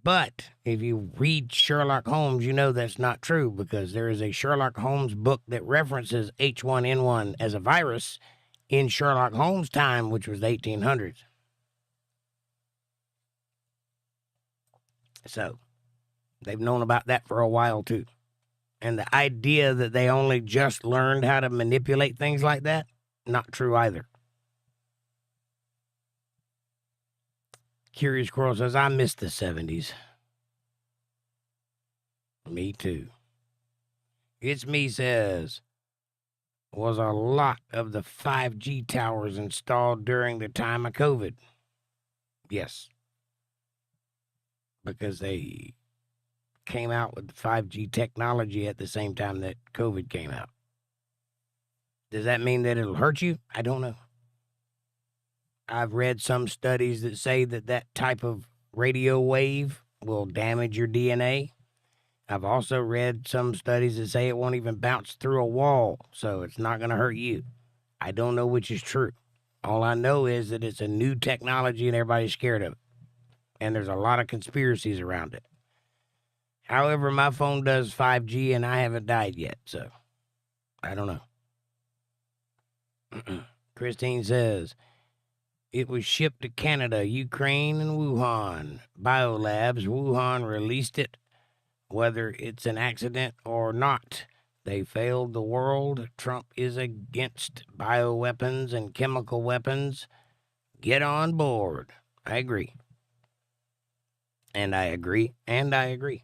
But if you read Sherlock Holmes, you know that's not true because there is a Sherlock Holmes book that references H1N1 as a virus in Sherlock Holmes' time, which was the 1800s. So they've known about that for a while, too. And the idea that they only just learned how to manipulate things like that, not true either. Curious Squirrel says, I miss the 70s. Me too. It's Me says, was a lot of the 5G towers installed during the time of COVID? Yes. Because they came out with 5G technology at the same time that COVID came out. Does that mean that it'll hurt you? I don't know. I've read some studies that say that that type of radio wave will damage your DNA. I've also read some studies that say it won't even bounce through a wall, so it's not going to hurt you. I don't know which is true. All I know is that it's a new technology and everybody's scared of it. And there's a lot of conspiracies around it. However, my phone does 5G and I haven't died yet, so I don't know. Christine says, it was shipped to Canada, Ukraine, and Wuhan. Biolabs, Wuhan released it. Whether it's an accident or not, they failed the world. Trump is against bioweapons and chemical weapons. Get on board. I agree. And I agree. And I agree.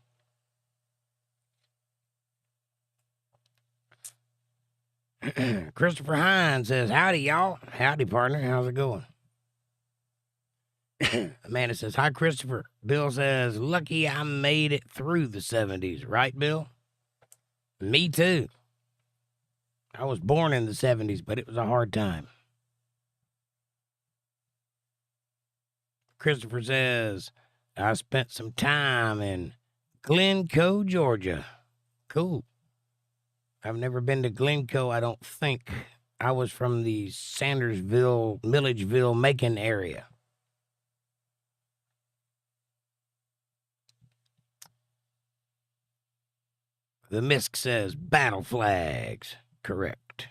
Christopher Hines says, howdy, y'all. Howdy, partner. How's it going? Amanda says, hi, Christopher. Bill says, lucky I made it through the 70s. Right, Bill? Me too. I was born in the 70s, but it was a hard time. Christopher says, I spent some time in Glencoe, Georgia. Cool. I've never been to Glencoe, I don't think. I was from the Sandersville, Milledgeville, Macon area. The MISC says battle flags. Correct.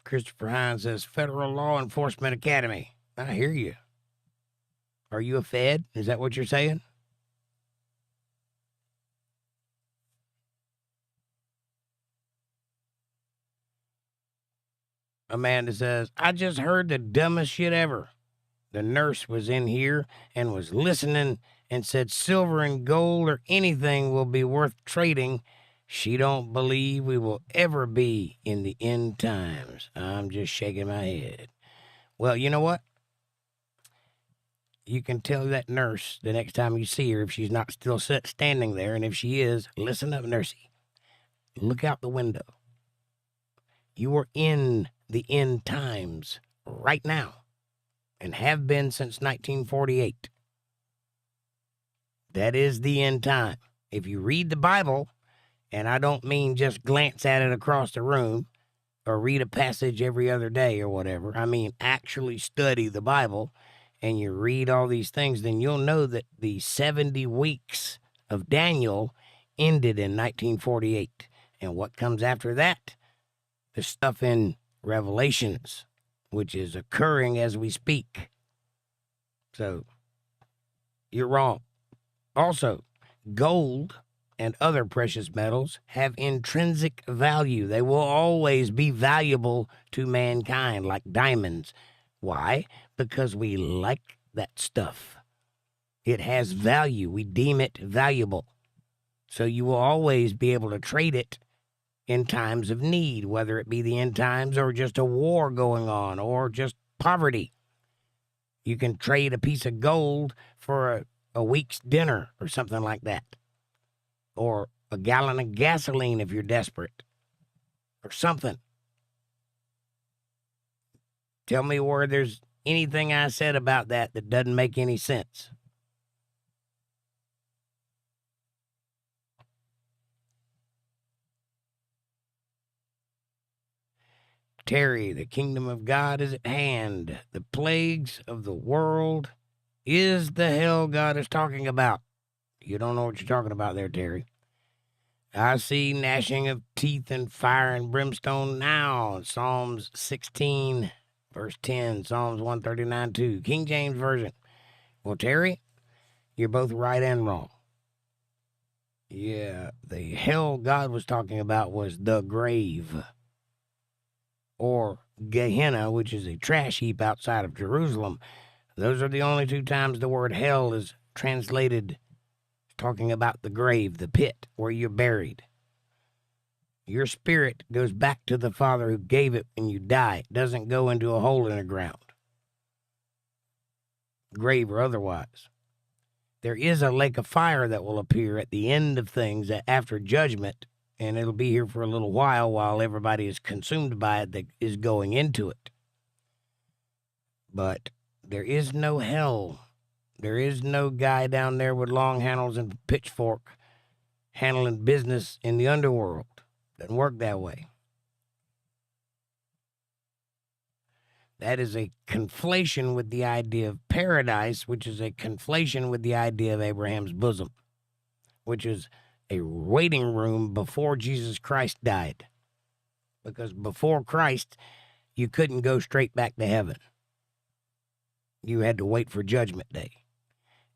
Christopher Hines says Federal Law Enforcement Academy. I hear you. Are you a Fed? Is that what you're saying? Amanda says, I just heard the dumbest shit ever. The nurse was in here and was listening and said silver and gold or anything will be worth trading. She don't believe we will ever be in the end times. I'm just shaking my head. Well, you know what? You can tell that nurse the next time you see her if she's not still standing there. And if she is, listen up, nursey. Look out the window. You are in the end times right now and have been since 1948. That is the end time. If you read the Bible, and I don't mean just glance at it across the room or read a passage every other day or whatever. I mean actually study the Bible and you read all these things, then you'll know that the 70 weeks of Daniel ended in 1948. And what comes after that? The stuff in Revelations, which is occurring as we speak. So, you're wrong. Also, gold and other precious metals have intrinsic value. They will always be valuable to mankind, like diamonds. Why? Because we like that stuff. It has value. We deem it valuable. So you will always be able to trade it in times of need, whether it be the end times or just a war going on or just poverty. You can trade a piece of gold for a week's dinner or something like that. Or a gallon of gasoline if you're desperate. Or something. Tell me where there's anything I said about that doesn't make any sense. Terry, the kingdom of God is at hand. The plagues of the world is the hell God is talking about. You don't know what you're talking about there, Terry. I see gnashing of teeth and fire and brimstone now. Psalms 16, verse 10, Psalms 139, 2, King James Version. Well, Terry, you're both right and wrong. Yeah, the hell God was talking about was the grave. Or Gehenna, which is a trash heap outside of Jerusalem. Those are the only two times the word hell is translated, talking about the grave, the pit, where you're buried. Your spirit goes back to the Father who gave it when you die. It doesn't go into a hole in the ground, grave or otherwise. There is a lake of fire that will appear at the end of things after judgment, and it'll be here for a little while everybody is consumed by it that is going into it. But there is no hell. There is no guy down there with long handles and pitchfork handling business in the underworld. Doesn't work that way. That is a conflation with the idea of paradise, which is a conflation with the idea of Abraham's bosom, which is a waiting room before Jesus Christ died. Because before Christ, you couldn't go straight back to heaven. You had to wait for Judgment Day.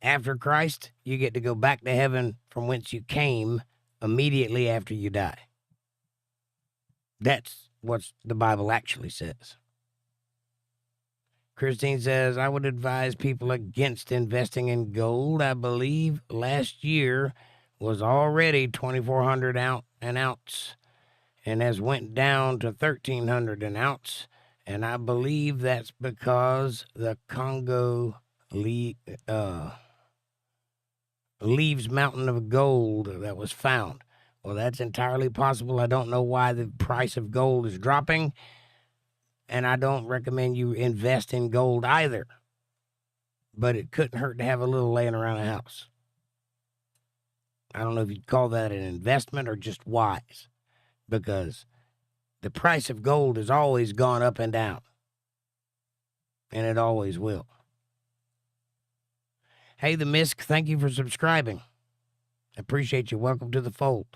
After Christ, you get to go back to heaven from whence you came immediately after you die. That's what the Bible actually says. Christine says, I would advise people against investing in gold. I believe last year was already $2,400 an ounce and has went down to $1,300 an ounce. And I believe that's because the Congo leaves mountain of gold that was found. Well, that's entirely possible. I don't know why the price of gold is dropping, and I don't recommend you invest in gold either. But it couldn't hurt to have a little laying around the house. I don't know if you'd call that an investment or just wise, because the price of gold has always gone up and down, and it always will. Hey, the Misk, thank you for subscribing. Appreciate you. Welcome to the fold.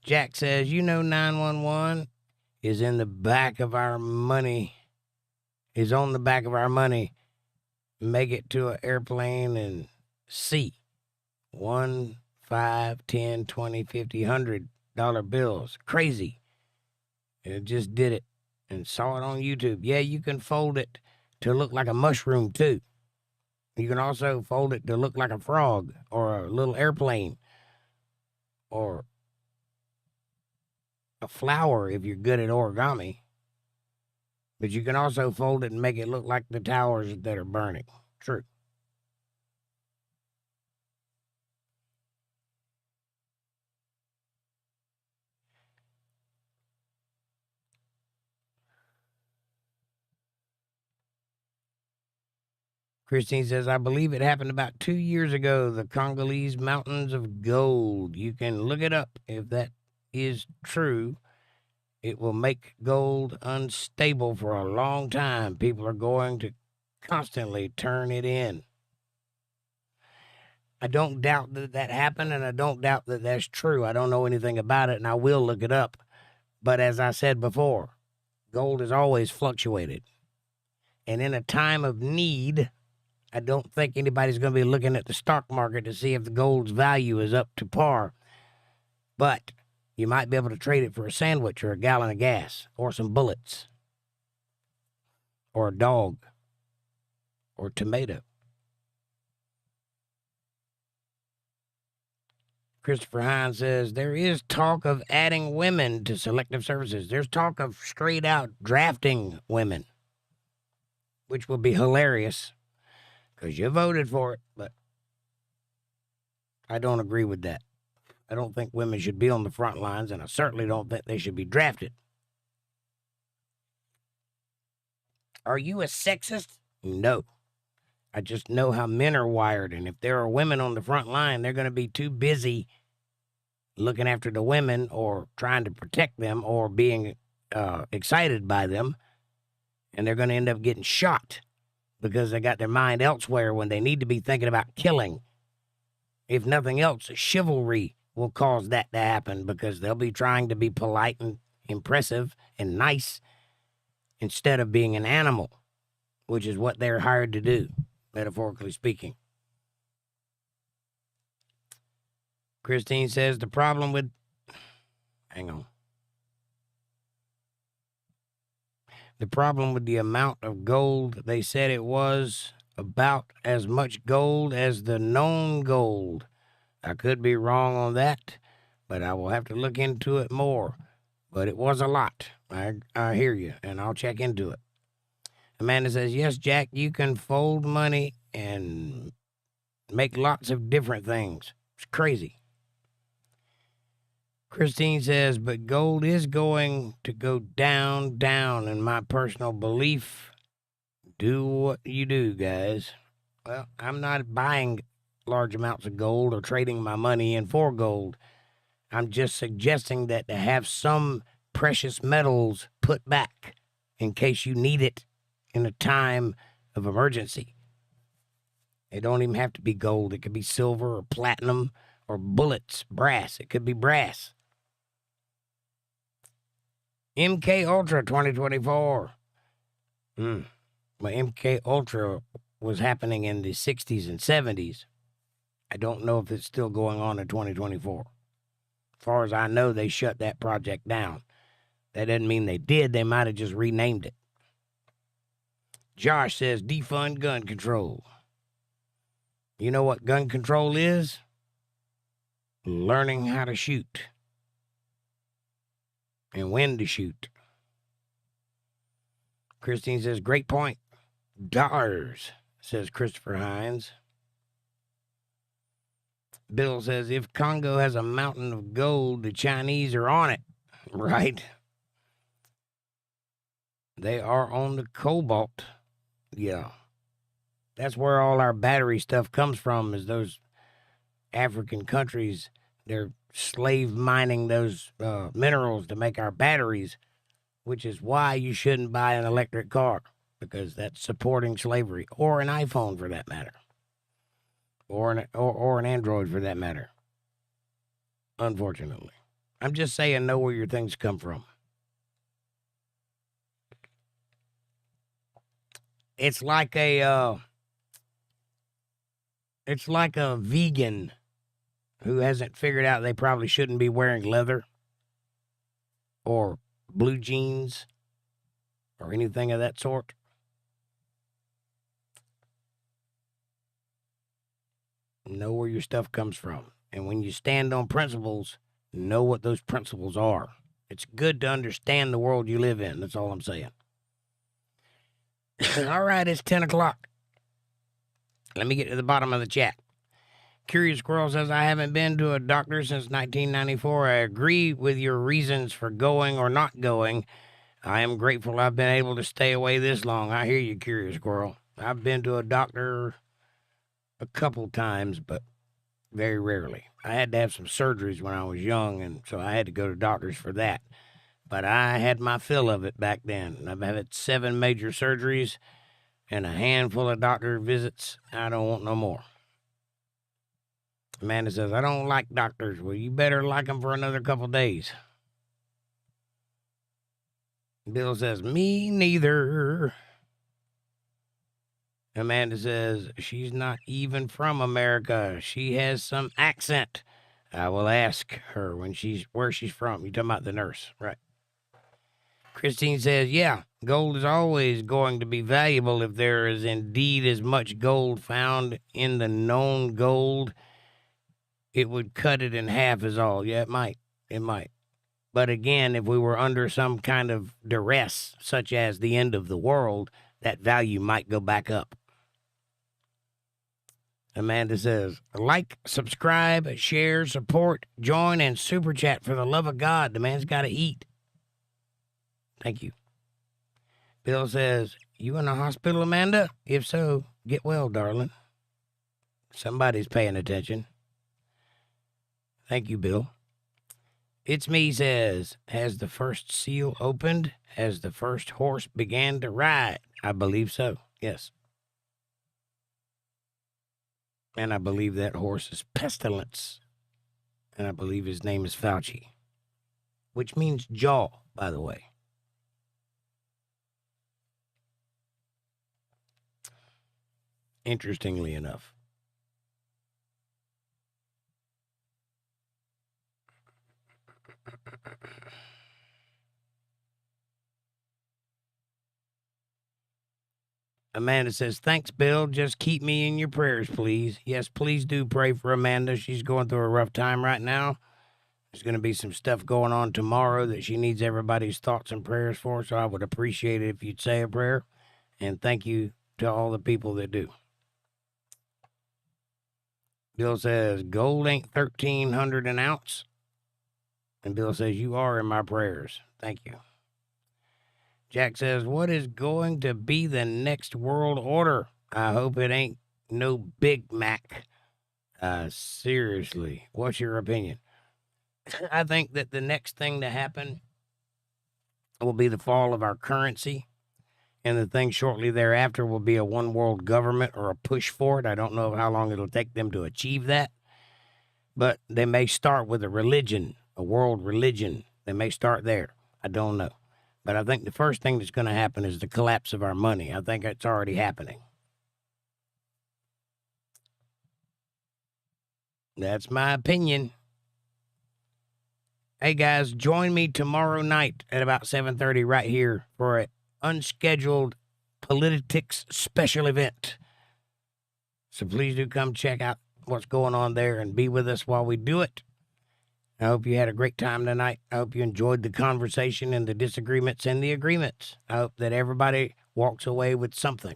Jack says, 911 is in the back of our money, is on the back of our money. Make it to an airplane and see. 1, 5, 10, 20, 50, $100 bills. Crazy. And it just did it and saw it on YouTube. Yeah, you can fold it to look like a mushroom too. You can also fold it to look like a frog or a little airplane or a flower if you're good at origami. But you can also fold it and make it look like the towers that are burning. True. Christine says, I believe it happened about 2 years ago, the Congolese mountains of gold. You can look it up. If that is true, it will make gold unstable for a long time. People are going to constantly turn it in. I don't doubt that that happened, and I don't doubt that that's true. I don't know anything about it, and I will look it up. But as I said before, gold has always fluctuated. And in a time of need, I don't think anybody's going to be looking at the stock market to see if the gold's value is up to par. But you might be able to trade it for a sandwich or a gallon of gas or some bullets or a dog or tomato. Christopher Hines says, there is talk of adding women to selective services. There's talk of straight out drafting women, which will be hilarious because you voted for it, but I don't agree with that. I don't think women should be on the front lines, and I certainly don't think they should be drafted. Are you a sexist? No. I just know how men are wired, and if there are women on the front line, they're going to be too busy looking after the women or trying to protect them or being excited by them, and they're going to end up getting shot because they got their mind elsewhere when they need to be thinking about killing. If nothing else, chivalry will cause that to happen because they'll be trying to be polite and impressive and nice instead of being an animal, which is what they're hired to do, metaphorically speaking. Christine says the problem with... Hang on. The problem with the amount of gold, they said it was about as much gold as the known gold. I could be wrong on that, but I will have to look into it more. But it was a lot. I hear you, and I'll check into it. Amanda says, yes, Jack, you can fold money and make lots of different things. It's crazy. Christine says, but gold is going to go down, in my personal belief. Do what you do, guys. Well, I'm not buying large amounts of gold or trading my money in for gold. I'm just suggesting that to have some precious metals put back in case you need it in a time of emergency. It don't even have to be gold. It could be silver or platinum or bullets, brass. It could be brass. MK Ultra 2024. Well, MK Ultra was happening in the 60s and 70s. I don't know if it's still going on in 2024. As far as I know, they shut that project down. That doesn't mean they did. They might have just renamed it. Josh says, defund gun control. You know what gun control is? Learning how to shoot. And when to shoot. Christine says, great point. Dollars, says Christopher Hines. Bill says, if Congo has a mountain of gold, the Chinese are on it. Right? They are on the cobalt. Yeah. That's where all our battery stuff comes from, is those African countries. They're slave mining those minerals to make our batteries, which is why you shouldn't buy an electric car, because that's supporting slavery, or an iPhone for that matter, or an Android for that matter. Unfortunately, I'm just saying, know where your things come from. It's like a vegan who hasn't figured out they probably shouldn't be wearing leather or blue jeans or anything of that sort. Know where your stuff comes from. And when you stand on principles, know what those principles are. It's good to understand the world you live in. That's all I'm saying. All right, it's 10 o'clock. Let me get to the bottom of the chat. Curious Squirrel says, I haven't been to a doctor since 1994. I agree with your reasons for going or not going. I am grateful I've been able to stay away this long. I hear you, Curious Squirrel. I've been to a doctor a couple times, but very rarely. I had to have some surgeries when I was young, and so I had to go to doctors for that. But I had my fill of it back then. I've had 7 major surgeries and a handful of doctor visits. I don't want no more. Amanda says, I don't like doctors. Well, you better like them for another couple days. Bill says, me neither. Amanda says, she's not even from America. She has some accent. I will ask her where she's from. You're talking about the nurse, right? Christine says, yeah, gold is always going to be valuable if there is indeed as much gold found in the known gold. It would cut it in half is all. Yeah, it might. It might. But again, if we were under some kind of duress, such as the end of the world, that value might go back up. Amanda says, like, subscribe, share, support, join, and super chat for the love of God. The man's got to eat. Thank you. Bill says, you in the hospital, Amanda? If so, get well, darling. Somebody's paying attention. Thank you, Bill. It's me says, has the first seal opened? Has the first horse began to ride? I believe so, yes. And I believe that horse is Pestilence. And I believe his name is Fauci. Which means jaw, by the way. Interestingly enough. Amanda says, thanks, Bill. Just keep me in your prayers, please. Yes, please do pray for Amanda. She's going through a rough time right now. There's going to be some stuff going on tomorrow that she needs everybody's thoughts and prayers for, so I would appreciate it if you'd say a prayer. And thank you to all the people that do. Bill says, gold ain't $1,300 an ounce. And Bill says, you are in my prayers. Thank you. Jack says, what is going to be the next world order? I hope it ain't no Big Mac. Seriously, what's your opinion? I think that the next thing to happen will be the fall of our currency. And the thing shortly thereafter will be a one world government or a push for it. I don't know how long it'll take them to achieve that. But they may start with a religion, a world religion. They may start there. I don't know. But I think the first thing that's going to happen is the collapse of our money. I think it's already happening. That's my opinion. Hey, guys, join me tomorrow night at about 7:30 right here for an unscheduled politics special event. So please do come check out what's going on there and be with us while we do it. I hope you had a great time tonight. I hope you enjoyed the conversation and the disagreements and the agreements. I hope that everybody walks away with something.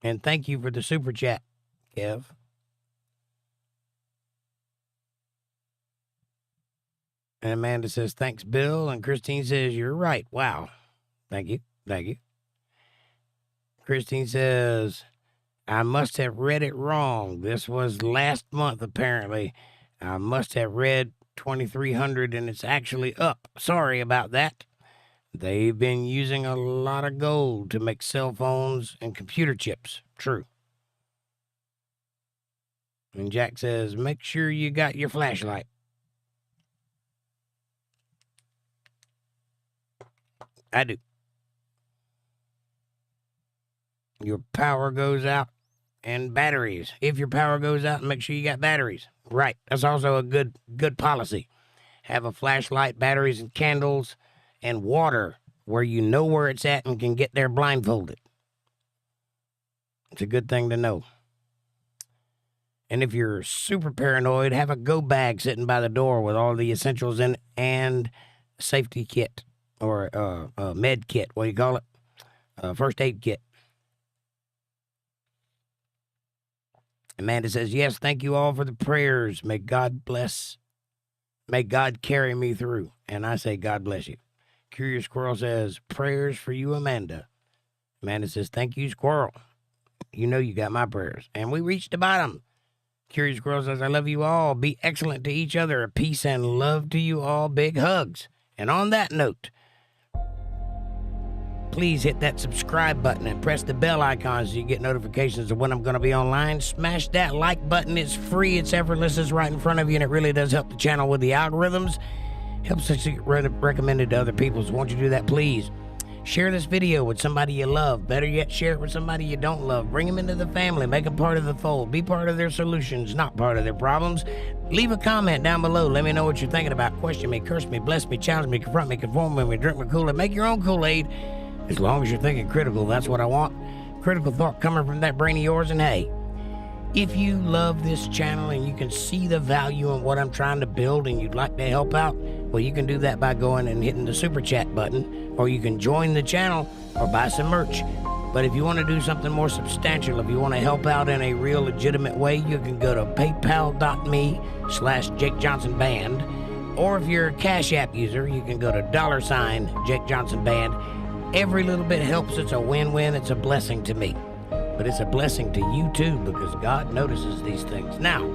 And thank you for the super chat, Kev. And Amanda says, thanks, Bill. And Christine says, you're right. Wow. Thank you. Thank you. Christine says, I must have read it wrong. This was last month, apparently. I must have read 2,300 and it's actually up. Sorry about that. They've been using a lot of gold to make cell phones and computer chips. True. And Jack says, make sure you got your flashlight. I do. Your power goes out and batteries. If your power goes out, make sure you got batteries. Right. That's also a good policy. Have a flashlight, batteries, and candles, and water where you know where it's at and can get there blindfolded. It's a good thing to know. And if you're super paranoid, have a go bag sitting by the door with all the essentials in it and a safety kit or a med kit. What do you call it? First aid kit. Amanda says, yes, thank you all for the prayers. May God bless. May God carry me through. And I say, God bless you. Curious Squirrel says, prayers for you, Amanda. Amanda says, thank you, Squirrel. You know you got my prayers. And we reached the bottom. Curious Squirrel says, I love you all. Be excellent to each other. Peace and love to you all. Big hugs. And on that note, please hit that subscribe button and press the bell icon so you get notifications of when I'm going to be online. Smash that like button. It's free. It's effortless. It's right in front of you, and it really does help the channel with the algorithms. Helps us to get recommended to other people, so won't you do that, please? Share this video with somebody you love. Better yet, share it with somebody you don't love. Bring them into the family. Make them part of the fold. Be part of their solutions, not part of their problems. Leave a comment down below. Let me know what you're thinking about. Question me, curse me, bless me, challenge me, confront me, conform me, drink my Kool-Aid. Make your own Kool-Aid. As long as you're thinking critical, that's what I want. Critical thought coming from that brain of yours. And hey, if you love this channel and you can see the value in what I'm trying to build and you'd like to help out, well, you can do that by going and hitting the super chat button, or you can join the channel or buy some merch. But if you want to do something more substantial, if you want to help out in a real legitimate way, you can go to paypal.me/jakejohnsonband. Or if you're a Cash App user, you can go to $JakeJohnsonBand. Every little bit helps. It's a win-win. It's a blessing to me. But it's a blessing to you too, because God notices these things. Now,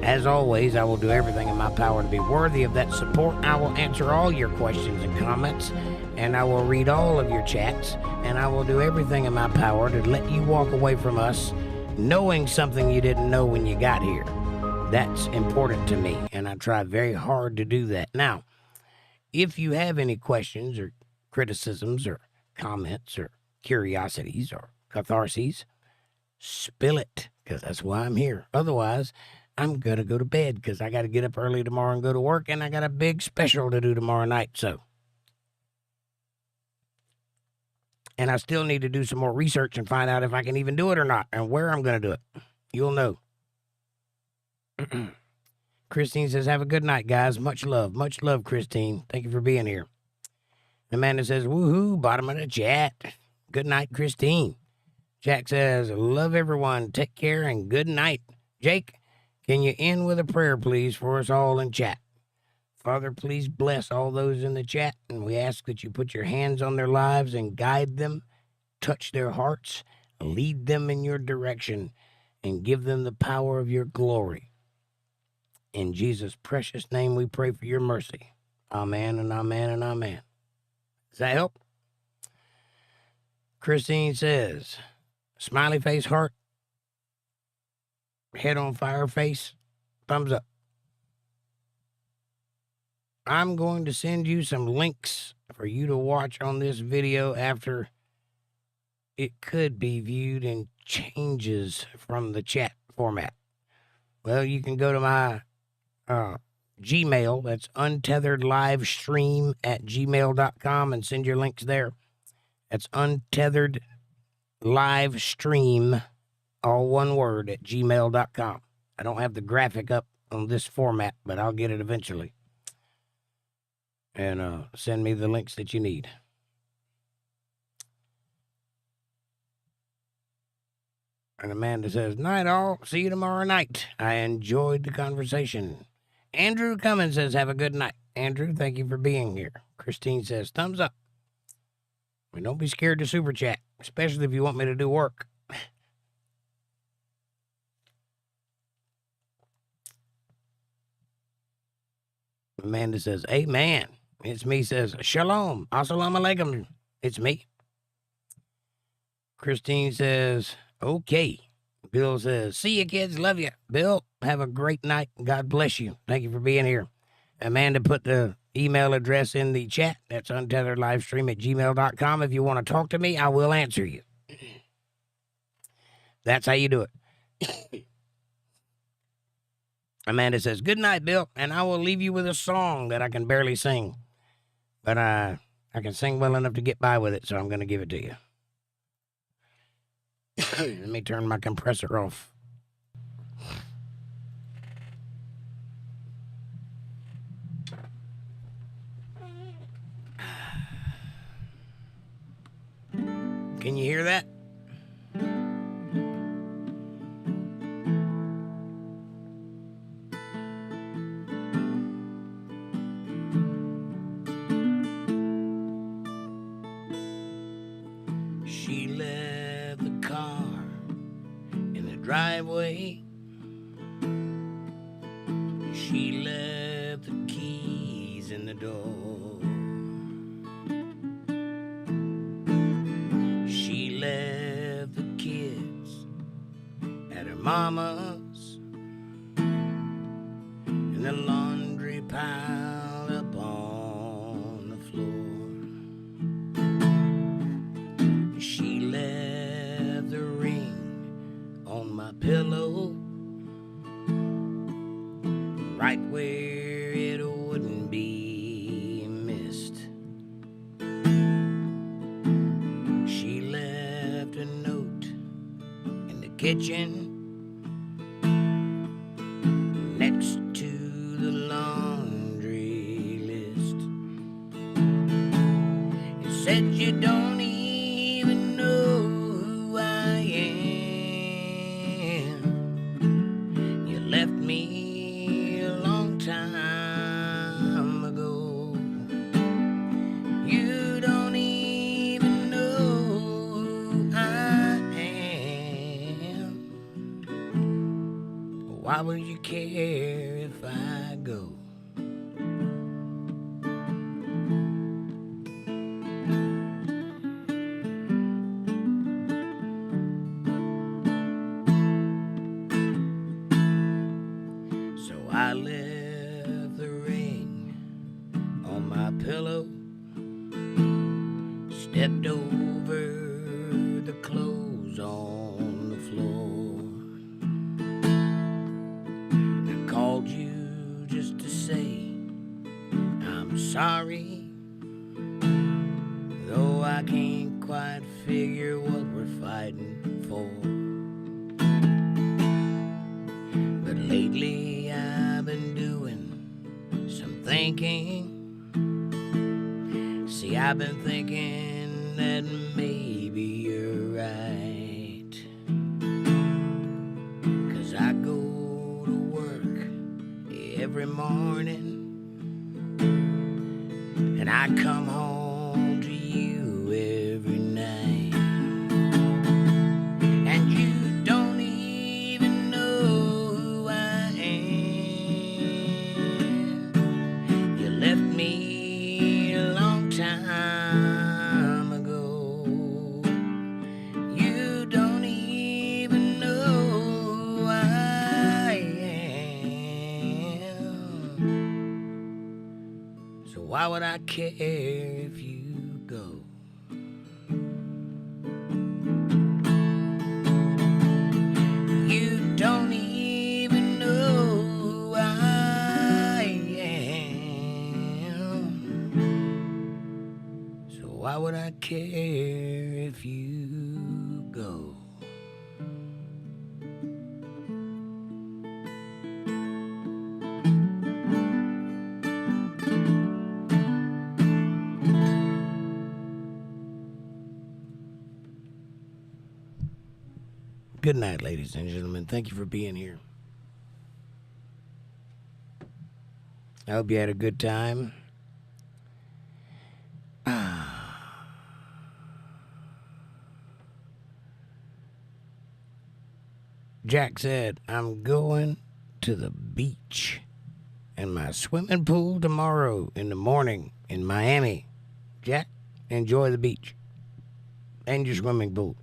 as always, I will do everything in my power to be worthy of that support. I will answer all your questions and comments, and I will read all of your chats, and I will do everything in my power to let you walk away from us knowing something you didn't know when you got here. That's important to me, and I try very hard to do that. Now, if you have any questions or criticisms or comments or curiosities or catharses, spill it, because that's why I'm here. Otherwise, I'm going to go to bed because I got to get up early tomorrow and go to work, and I got a big special to do tomorrow night. And I still need to do some more research and find out if I can even do it or not and where I'm going to do it. You'll know. Christine says, have a good night, guys. Much love. Much love, Christine. Thank you for being here. Amanda says, woohoo, bottom of the chat. Good night, Christine. Jack says, love everyone. Take care and good night. Jake, can you end with a prayer, please, for us all in chat? Father, please bless all those in the chat, and we ask that you put your hands on their lives and guide them, touch their hearts, lead them in your direction, and give them the power of your glory. In Jesus' precious name, we pray for your mercy. Amen and amen and amen. Does that help? Christine says, smiley face, heart, head on fire face, thumbs up. I'm going to send you some links for you to watch on this video after it could be viewed in changes from the chat format. Well, you can go to my Gmail. That's UntetheredLiveStream@gmail.com and send your links there. That's UntetheredLiveStream, all one word, @gmail.com. I don't have the graphic up on this format, but I'll get it eventually. And send me the links that you need. And Amanda says, night all. See you tomorrow night. I enjoyed the conversation. Andrew Cummins says, have a good night. Andrew, thank you for being here. Christine says, thumbs up. And don't be scared to super chat, especially if you want me to do work. Amanda says, amen. It's me says, shalom. Assalamu alaikum. It's me. Christine says, okay. Bill says, see you kids. Love you. Bill, have a great night. God bless you. Thank you for being here. Amanda put the email address in the chat. That's UntetheredLiveStream@gmail.com. If you want to talk to me, I will answer you. That's how you do it. Amanda says, good night, Bill, and I will leave you with a song that I can barely sing. But I can sing well enough to get by with it, so I'm going to give it to you. Let me turn my compressor off. Can you hear that? She left the car in the driveway. She left the keys in the door. She left the kids at her mama's, and the laundry piled up on the floor. right where it wouldn't be missed. She left a note in the kitchen next to the laundry list. It said, you don't even know who I am. You left me a long time ago. You don't even know who I am. Why would you care if I go? So I left the ring on my pillow, stepped over the clothes on the floor. I called you just to say I'm sorry, though I can't quite figure what we're fighting for. But lately I've been doing some thinking. See, I've been thinking that maybe you're right. 'Cause I go to work every morning and I come home to you every night. And you don't even know who I am. You left me a long time ago. You don't even know who I am. So why would I care if you go? You don't even know who I am. So why would I care if you go? Good night, ladies and gentlemen. Thank you for being here. I hope you had a good time. Jack said, I'm going to the beach and my swimming pool tomorrow in the morning in Miami. Jack, enjoy the beach and your swimming pool.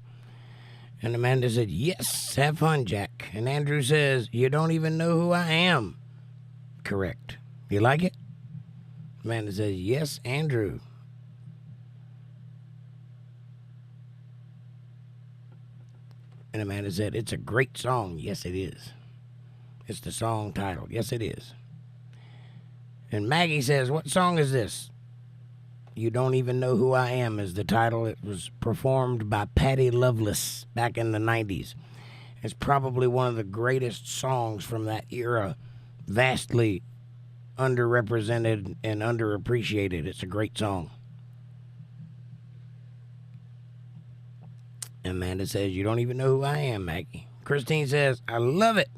And Amanda said, yes, have fun, Jack. And Andrew says, you don't even know who I am. Correct. You like it? Amanda says, yes, Andrew. And Amanda said, it's a great song. Yes, it is. It's the song title. Yes, it is. And Maggie says, what song is this? You Don't Even Know Who I Am is the title. It was performed by Patty Loveless back in the 90s. It's probably one of the greatest songs from that era, vastly underrepresented and underappreciated. It's a great song. Amanda says, you don't even know who I am, Maggie. Christine says, I love it.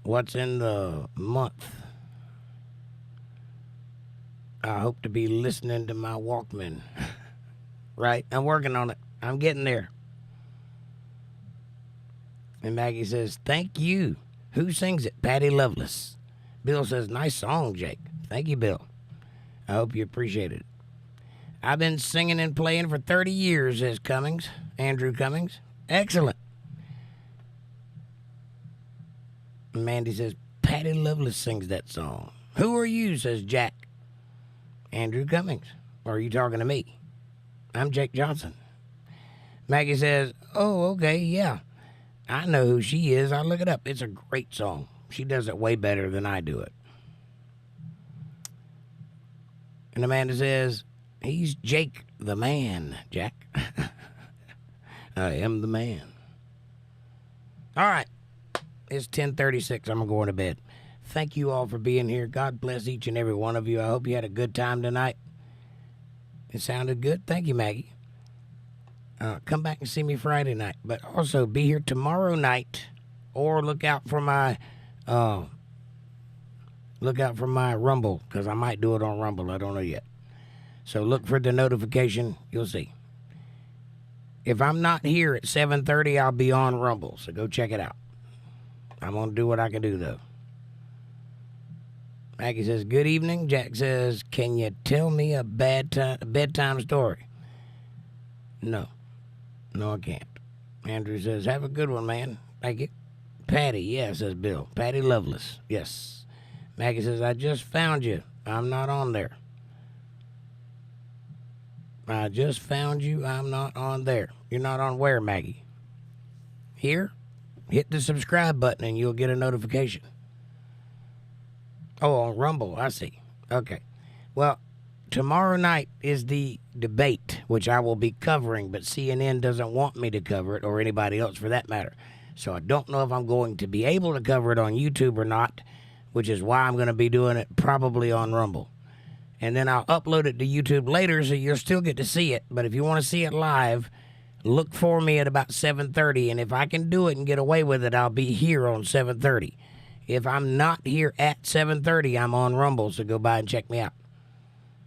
What's in the month? I hope to be listening to my Walkman. Right? I'm working on it. I'm getting there. And Maggie says, thank you. Who sings it? Patty Loveless. Bill says, nice song, Jake. Thank you, Bill. I hope you appreciate it. I've been singing and playing for 30 years, says Cummings. Andrew Cummings. Excellent. Mandy says, Patty Loveless sings that song. Who are you, says Jack. Andrew Cummings. Or are you talking to me? I'm Jake Johnson. Maggie says, oh, okay, yeah. I know who she is. I'll look it up. It's a great song. She does it way better than I do it. And Amanda says, he's Jake the man, Jack. I am the man. All right. It's 10:36. I'm going to bed. Thank you all for being here. God bless each and every one of you. I hope you had a good time tonight. It sounded good. Thank you, Maggie. Come back and see me Friday night. But also be here tomorrow night, or look out for my Rumble, because I might do it on Rumble. I don't know yet. So look for the notification. You'll see. If I'm not here at 7:30, I'll be on Rumble. So go check it out. I'm going to do what I can do, though. Maggie says, good evening. Jack says, can you tell me a bedtime story? No, I can't. Andrew says, have a good one, man. Thank you. Patty, yeah, says Bill. Patty Loveless, yes. Maggie says, I just found you. I'm not on there. I just found you. I'm not on there. You're not on where, Maggie? Here? Hit the subscribe button and you'll get a notification. Oh, on Rumble. I see. Okay. Well, tomorrow night is the debate, which I will be covering, but CNN doesn't want me to cover it, or anybody else for that matter. So I don't know if I'm going to be able to cover it on YouTube or not, which is why I'm going to be doing it probably on Rumble. And then I'll upload it to YouTube later, so you'll still get to see it. But if you want to see it live, look for me at about 7:30. And if I can do it and get away with it, I'll be here on 7:30. If I'm not here at 7:30, I'm on Rumble, so go by and check me out.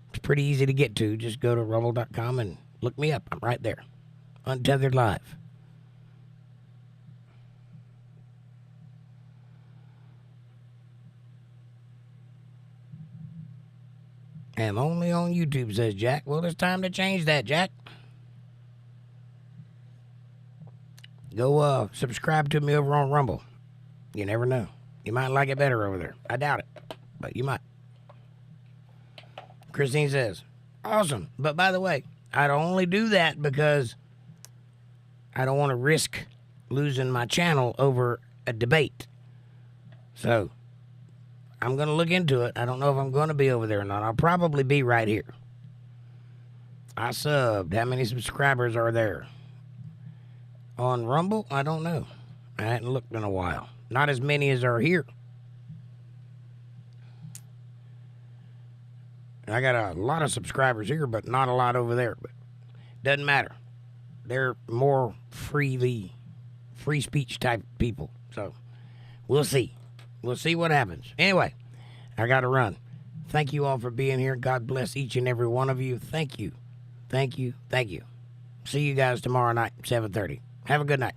It's pretty easy to get to. Just go to rumble.com and look me up. I'm right there. Untethered Live. I'm only on YouTube, says Jack. Well, it's time to change that, Jack. Go subscribe to me over on Rumble. You never know. You might like it better over there. I doubt it, but you might. Christine says, awesome. But by the way, I'd only do that because I don't want to risk losing my channel over a debate. So I'm going to look into it. I don't know if I'm going to be over there or not. I'll probably be right here. I subbed. How many subscribers are there? On Rumble? I don't know. I hadn't looked in a while. Not as many as are here. I got a lot of subscribers here, but not a lot over there. But doesn't matter. They're more free speech type people. So we'll see. We'll see what happens. Anyway, I got to run. Thank you all for being here. God bless each and every one of you. Thank you. Thank you. Thank you. See you guys tomorrow night, 7:30. Have a good night.